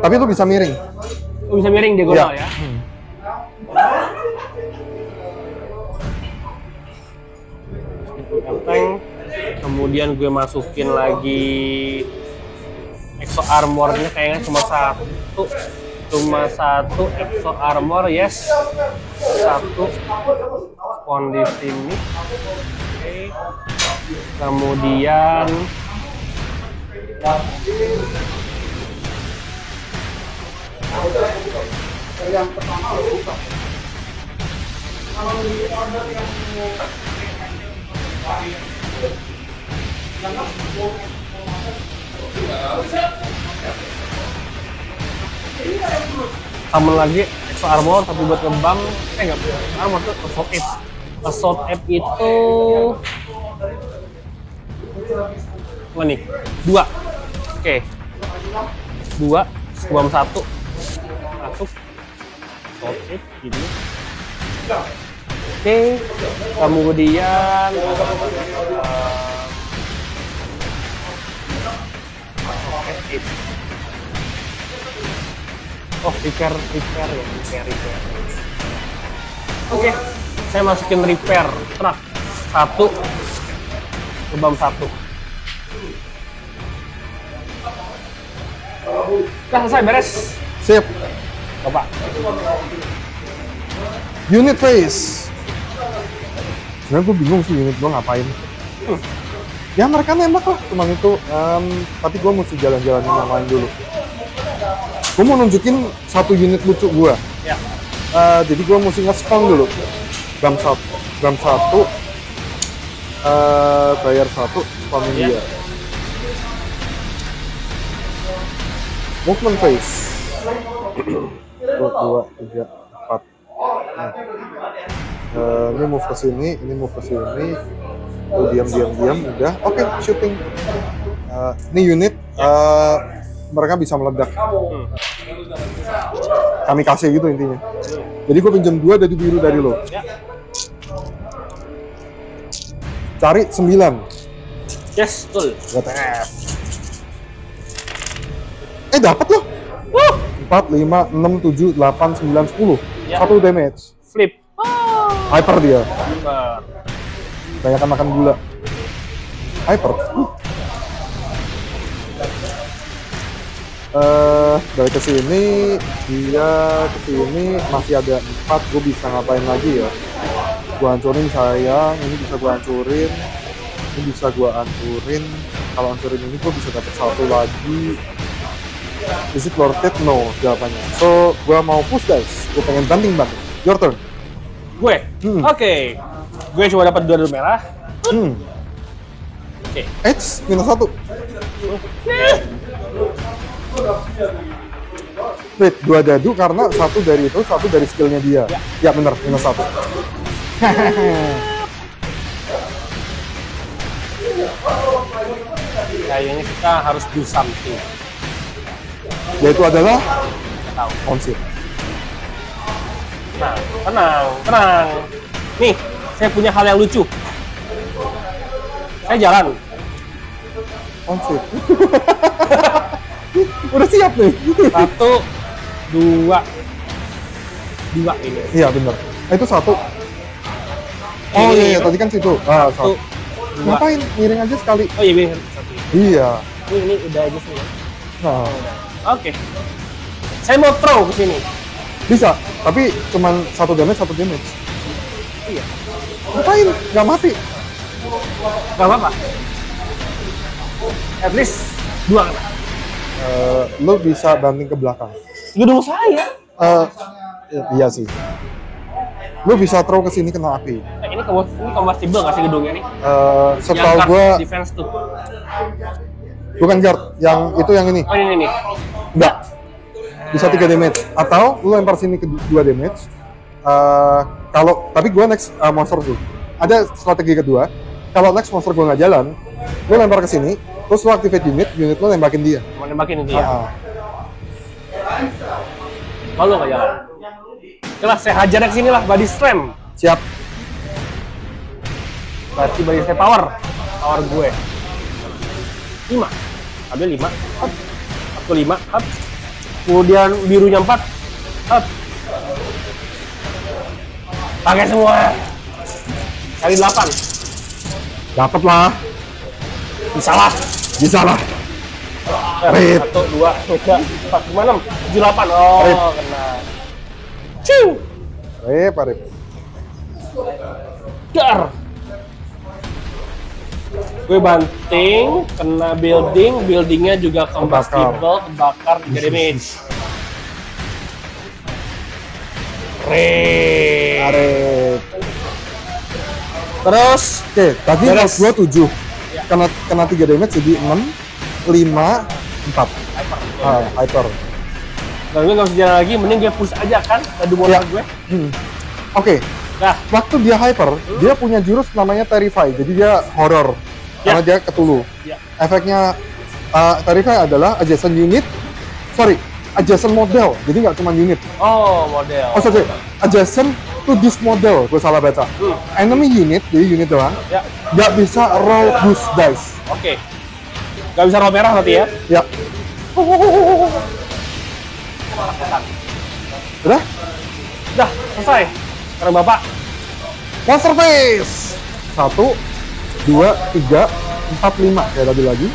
Speaker 1: Tapi lu bisa miring.
Speaker 2: Lu bisa miring diagonal ya? Tank. Kemudian gue masukin lagi Exo Armor-nya kayaknya cuma 1 Exo Armor, yes. 1 spawn di sini. Oke. Kemudian summon lagi Exo Armor tapi buat ngebam nggak bisa armor tuh Assault Ape itu apa nih? 2. Oke. 2 bam 1 masuk Assault Ape gini. Oke, kemudian repair ya, repair. Oke, saya masukin repair truck 1 ke bam 1. Udah selesai, beres.
Speaker 1: Sip.
Speaker 2: Bapak.
Speaker 1: Unit phase. Sebenarnya gue bingung sih unit gue ngapain. Ya mereka nembak lah, cuman itu. Tapi gue mesti jalan-jalan yang lain dulu. Gue mau nunjukin 1 unit lucu gue.
Speaker 2: Ya.
Speaker 1: Jadi gue mesti nge-spawn dulu. Bam 1, bayar 1, spawnin dia. Movement phase. 1, 2, 3, 4. Ini move ke sini, ini move ke sini. Diam, udah. Oke, shooting. Ini unit, mereka bisa meledak. Kami kasih gitu intinya. Jadi gue pinjam 2 dari biru dari lo. Cari 9.
Speaker 2: Yes, betul.
Speaker 1: WTF. Dapat loh. 4, 5, 6, 7, 8, 9, 10. 1 damage.
Speaker 2: Flip.
Speaker 1: Hyper dia.
Speaker 2: Super.
Speaker 1: Banyak makan gula. Hyper. Dari ke sini, dia ke sini masih ada 4. Gue bisa ngapain lagi ya? Gue hancurin sayang, ini bisa gue hancurin, ini bisa gue hancurin. Kalau hancurin ini gue bisa dapat 1 lagi. Is it worth it? No, jawabannya. So, gue mau push guys. Gue pengen banting. Your turn.
Speaker 2: Gue? Oke. Gue cuma dapat 2 dadu merah. Oke.
Speaker 1: Edge, -1. Wait, 2 dadu karena satu dari itu, satu dari skillnya dia. Ya bener, minus 1.
Speaker 2: Kayaknya kita harus do something.
Speaker 1: Yaitu adalah
Speaker 2: Tahu.
Speaker 1: onsip.
Speaker 2: Nah, tenang. Nih, saya punya hal yang lucu. Saya jalan.
Speaker 1: Onsip. Udah siap nih.
Speaker 2: 1, 2 ini.
Speaker 1: Iya bener. Itu 1. Oh iya, tadi kan situ.
Speaker 2: 1, 2.
Speaker 1: Ngapain? Miring aja sekali.
Speaker 2: Oh iya, bener. 1.
Speaker 1: Iya.
Speaker 2: Ini udah aja sih.
Speaker 1: Nah,
Speaker 2: Oke. Saya mau throw ke sini.
Speaker 1: bisa. Tapi cuman 1 damage, 1 damage.
Speaker 2: Iya.
Speaker 1: Ngapain? Nggak mati.
Speaker 2: Gak apa-apa. At least 2 kena.
Speaker 1: Lo bisa banting ke belakang.
Speaker 2: Gedung saya.
Speaker 1: Iya sih. Lo bisa throw ke sini kena api.
Speaker 2: Ini combustible nggak sih gedungnya nih?
Speaker 1: Setahu
Speaker 2: Yang
Speaker 1: gue
Speaker 2: guard defense tuh.
Speaker 1: bukan guard, yang itu yang ini.
Speaker 2: Oh ini nih.
Speaker 1: Enggak. Bisa 3 damage. Atau lo lempar sini ke 2 damage. Tapi gue next monster tuh. Ada strategi kedua. Kalau next monster gue nggak jalan, lo lempar ke sini, terus lo activate unit lo nembakin dia.
Speaker 2: Mau nembakin itu ya? Kalau nggak jalan. Oke, saya hajar ke sini lah, body slam.
Speaker 1: Siap.
Speaker 2: Berarti body slam power gue. 5. Ambil 5. Hop. 5. Hop. Kemudian birunya 4. Hop. Pakai semua. Kali 8.
Speaker 1: Dapat lah. Bisa lah. Rip.
Speaker 2: 1, 2, 3, 4, 5, 6, 7, 8. Oh,
Speaker 1: Rip.
Speaker 2: kena. Ciu.
Speaker 1: Rip.
Speaker 2: Dar. Gue banting, kena buildingnya juga combustible, kebakar 3 damage.
Speaker 1: Rip.
Speaker 2: Terus,
Speaker 1: Oke, tadi
Speaker 2: beres.
Speaker 1: gue 7. Kena 3 damage jadi 6, 5, 4. Hyper.
Speaker 2: nah gue nggak bisa jalan lagi, mending gue push aja kan, adu bola gue.
Speaker 1: Oke.
Speaker 2: Nah,
Speaker 1: Waktu dia hyper, dia punya jurus namanya Terrify. Jadi dia horror. Karena dia ketulu.
Speaker 2: Ya.
Speaker 1: Efeknya Terrify adalah adjacent model. Jadi nggak cuma unit.
Speaker 2: oh model.
Speaker 1: Oh, sorry. Adjacent to this model. Gue salah baca. Enemy unit, jadi unit doang.
Speaker 2: Ya,
Speaker 1: Nggak bisa roll boost dice.
Speaker 2: oke. Gak bisa roll merah nanti ya?
Speaker 1: Ya. Udah?
Speaker 2: Udah, selesai. Sekarang Bapak.
Speaker 1: Monster face. 1, 2, 3, 4, 5 kayak tadi lagi.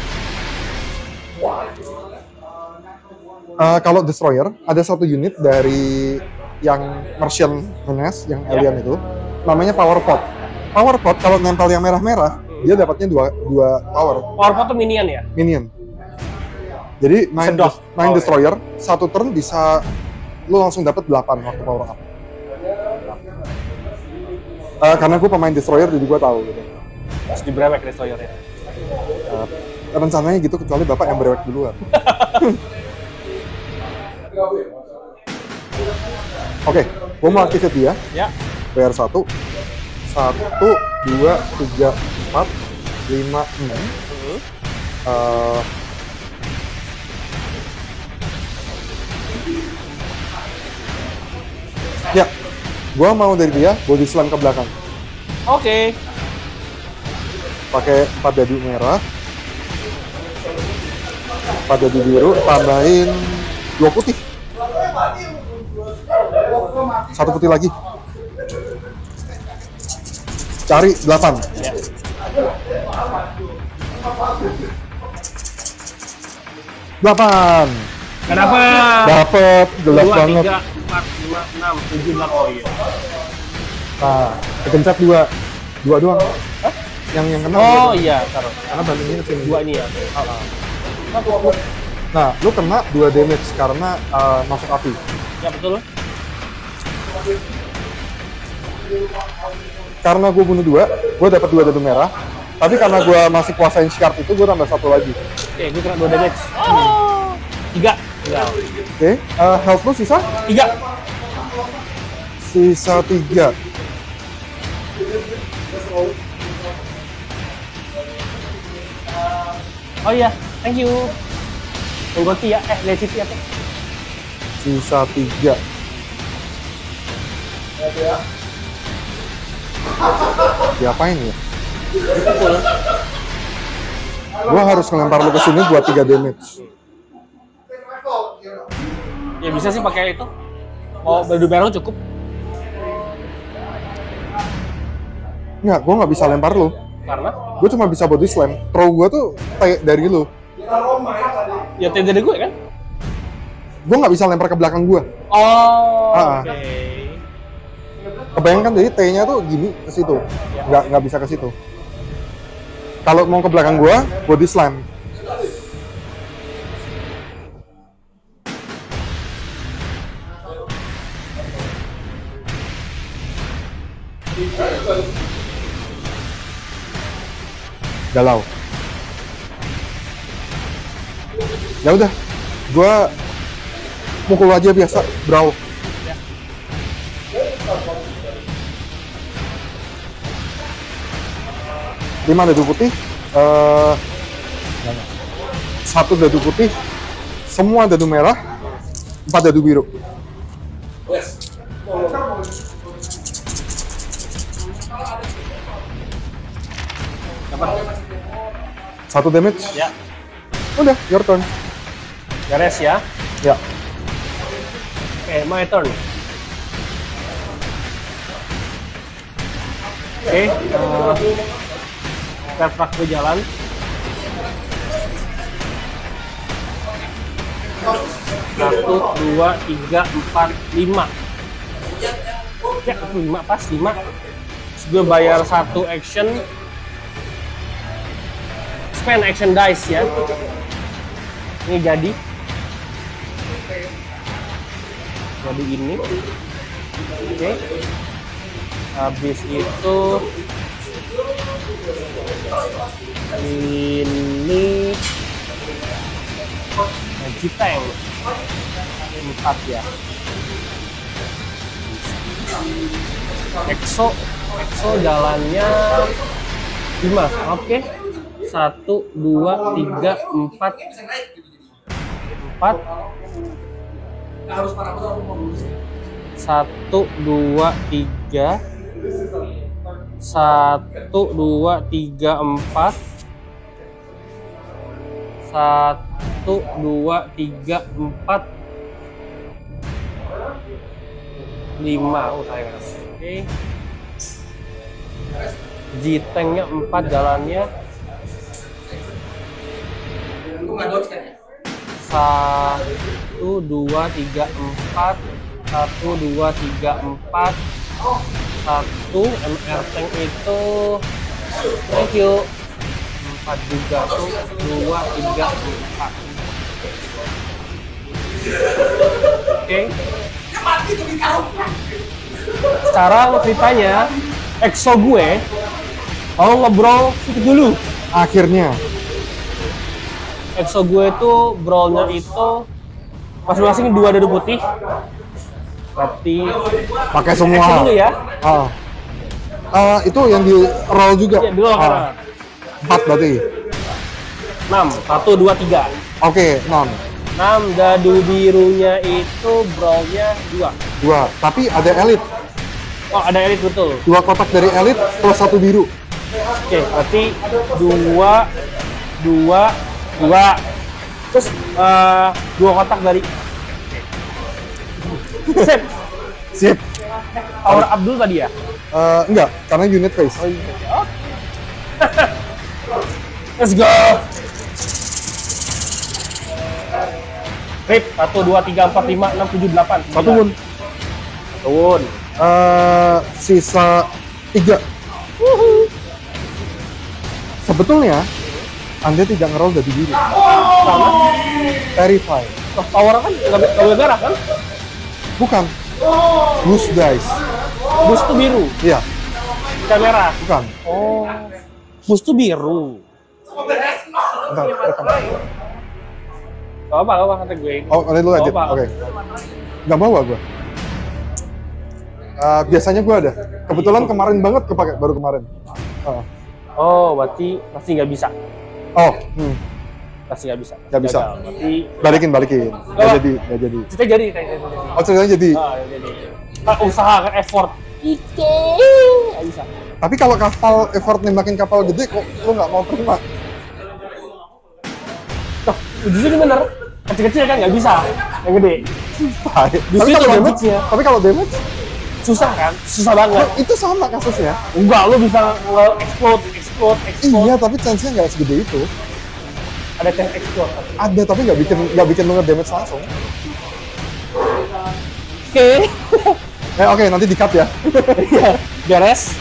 Speaker 1: Kalau Destroyer, ada satu unit dari yang Martian Menace, yang alien itu, namanya Power Pot. Power Pot kalau nempel yang merah-merah, dia dapatnya dua power.
Speaker 2: Power Pot tuh minion ya?
Speaker 1: Minion. Jadi main
Speaker 2: Sedot.
Speaker 1: Destroyer, satu turn bisa lu langsung dapat 8 waktu power up. Karena gue pemain Destroyer, jadi gue tahu gitu.
Speaker 2: Terus di brewek Destroyer ya?
Speaker 1: Rencananya gitu, kecuali bapak yang berewek duluan. Oke, gue mau aktifin dia.
Speaker 2: Ya.
Speaker 1: Bayar 1, 2, 3, 4, 5, 6. Ya, gue mau dari dia body slam ke belakang.
Speaker 2: Oke.
Speaker 1: Pakai 4 dadu merah, 4 dadu biru, tambahin 2 putih. 1 putih lagi. Cari 8.
Speaker 2: Ya.
Speaker 1: Delapan.
Speaker 2: Kenapa?
Speaker 1: Dapet, jelas
Speaker 2: 2,
Speaker 1: banget.
Speaker 2: 3, 4, 5, 6, 7, 8. Oh iya.
Speaker 1: Nah, kegencet 2. 2 doang. Hah? Yang kena.
Speaker 2: Oh iya, taruh.
Speaker 1: Karena bandingnya ke sini.
Speaker 2: 2 ini ya.
Speaker 1: Nah, lu kena 2 damage karena masuk api.
Speaker 2: Ya betul.
Speaker 1: Karena gue bunuh 2, gue dapat 2 dadu merah. Tapi karena gue masih kuasain shard itu, gue tambah 1 lagi.
Speaker 2: Oke, gue kena 2 damage. 3. Tinggal.
Speaker 1: Oke, health lu sisa?
Speaker 2: 3.
Speaker 1: Sisa 3.
Speaker 2: Oh iya, thank you. Tenggoti ya, lihat situ ya.
Speaker 1: Sisa 3. Diapain ya?
Speaker 2: Dipukul.
Speaker 1: Gua harus ngelempar lu ke sini buat 3 damage.
Speaker 2: Ya bisa sih pakai itu. Mau badu barrel cukup.
Speaker 1: Nggak, gua nggak bisa lempar lu.
Speaker 2: Karena?
Speaker 1: Gue cuma bisa body slam. Throw gua tuh kayak dari lu.
Speaker 2: Ya dari gue kan?
Speaker 1: Gue nggak bisa lempar ke belakang gua.
Speaker 2: Oh,
Speaker 1: oke. Kebayangkan jadi T-nya tuh gini ke situ. Nggak bisa ke situ. Kalau mau ke belakang gua, body slam. Galau. Ya udah, gua mukul aja biasa, bro. Lima dadu putih, 1 dadu putih, semua dadu merah, 4 dadu biru.
Speaker 2: Dapat.
Speaker 1: 1 damage.
Speaker 2: Ya.
Speaker 1: Udah, your turn.
Speaker 2: Beres ya.
Speaker 1: Ya.
Speaker 2: Oke, my turn. Oke, Retrak gue jalan. Satu, dua, tiga, empat, lima. Ya, 5 pas 5. Terus gue bayar 1 action. Spend action dice ya. Ini jadi ini. Oke. Habis itu ini Jiteng 4 ya. Exo jalannya 5. Oke. 1, 2, 3, 4. 4. 1, 2, 3. 1, 2, 3, 4. 1, 2, 3, 4. 5. Oh, sayang. Oke. Jitengnya 4 jalannya. 1, 2, 3, 4. 1, 2, 3, 4. 1 MR tank itu thank you. 4 juga tuh. 2, 3, 4. Oke. Sekarang ceritanya Exo gue mau ngebrawl sedikit dulu.
Speaker 1: Akhirnya
Speaker 2: Exo gue tuh brawlnya itu masing-masing 2 dadu putih. Berarti
Speaker 1: pakai semua.
Speaker 2: Action dulu ya.
Speaker 1: Itu yang di roll juga.
Speaker 2: Iya, dulu
Speaker 1: 4 berarti.
Speaker 2: 6. 1, 2, 3.
Speaker 1: Oke, 6.
Speaker 2: 6 dadu birunya itu brawlnya 2.
Speaker 1: Tapi ada elite.
Speaker 2: Oh, ada elite betul.
Speaker 1: 2 kotak dari elite plus 1 biru.
Speaker 2: Oke, berarti 2. Terus 2 kotak dari Sip.
Speaker 1: Sip.
Speaker 2: Power Abdul tadi ya?
Speaker 1: Enggak, karena unit face.
Speaker 2: Oh, iya. Oh. Let's go. Rip 1, 2, 3, 4, 5, 6, 7, 8.
Speaker 1: 1 won.
Speaker 2: Won.
Speaker 1: Sisa 3. Sebetulnya Anda tidak ngeroll dari biru.
Speaker 2: Karena
Speaker 1: Terrify.
Speaker 2: power kan nggak boleh merah kan?
Speaker 1: Bukan. Boost dice.
Speaker 2: Boost tuh biru.
Speaker 1: Iya.
Speaker 2: Nggak merah.
Speaker 1: Bukan.
Speaker 2: Oh. Boost tuh biru.
Speaker 1: Bentar, rekam.
Speaker 2: Gak apa, kata gue.
Speaker 1: Oh, nanti lu lanjut. Oke. Nggak bawa gue. Biasanya gue ada. Kebetulan kemarin banget kepake, baru kemarin.
Speaker 2: Oh, berarti pasti nggak bisa.
Speaker 1: Oh,
Speaker 2: Pasti nggak bisa.
Speaker 1: Nggak bisa.
Speaker 2: Berarti
Speaker 1: balikin. Nggak jadi.
Speaker 2: kita jadi kayaknya.
Speaker 1: Oh, ceritanya jadi.
Speaker 2: Jadi. Usaha kan effort. Itu nggak bisa.
Speaker 1: Tapi kalau kapal effort nembakin kapal gede, kok lu nggak mau terima?
Speaker 2: Tuh, justru ini bener. Kecil-kecil kan nggak bisa. Yang gede.
Speaker 1: Tapi kalau damage
Speaker 2: susah kan? Susah banget.
Speaker 1: Itu sama kasusnya.
Speaker 2: Enggak, lu bisa explode.
Speaker 1: Iya, tapi chance-nya nggak segede itu.
Speaker 2: Ada chance explode.
Speaker 1: Ada, tapi nggak bikin lu nge-damage langsung.
Speaker 2: Oke.
Speaker 1: Oke, nanti di-cut ya.
Speaker 2: Iya, beres.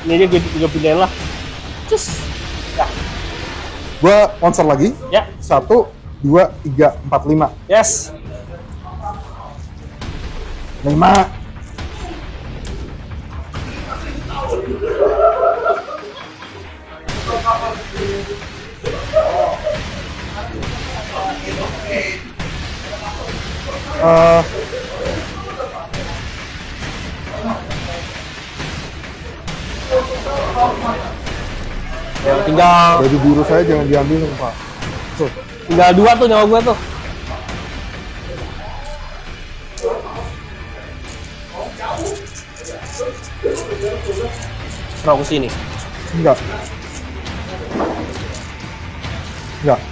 Speaker 2: Ini aja gue pindahin lah. Cus. Ya.
Speaker 1: Gua monster lagi.
Speaker 2: Ya.
Speaker 1: 1, 2, 3, 4, 5.
Speaker 2: Yes.
Speaker 1: 5.
Speaker 2: Ya, tinggal
Speaker 1: Baju biru saya jangan diambil dong, Pak. Tuh.
Speaker 2: tinggal 2 tuh nyawa gue tuh. Serau ke sini.
Speaker 1: Enggak,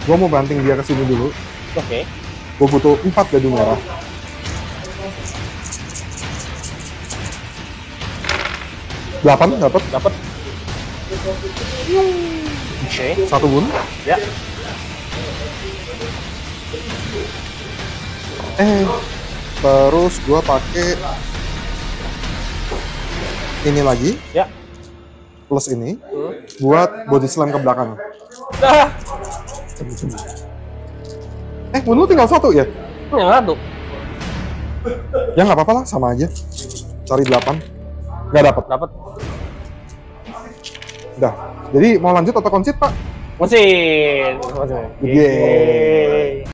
Speaker 1: gua mau banting dia ke sini dulu.
Speaker 2: Oke.
Speaker 1: Gua butuh 4 dadu merah. Delapan dapat.
Speaker 2: Oke.
Speaker 1: 1 bun.
Speaker 2: Ya.
Speaker 1: Terus gua pakai ini lagi.
Speaker 2: Ya.
Speaker 1: Plus ini buat body slam ke belakang. Bun lu tinggal 1 ya?
Speaker 2: Yang 1.
Speaker 1: Ya nggak apa-apa lah, sama aja. Cari 8. Nggak dapat. Udah. Jadi mau lanjut atau concede, Pak?
Speaker 2: Mesin.
Speaker 1: Yeay.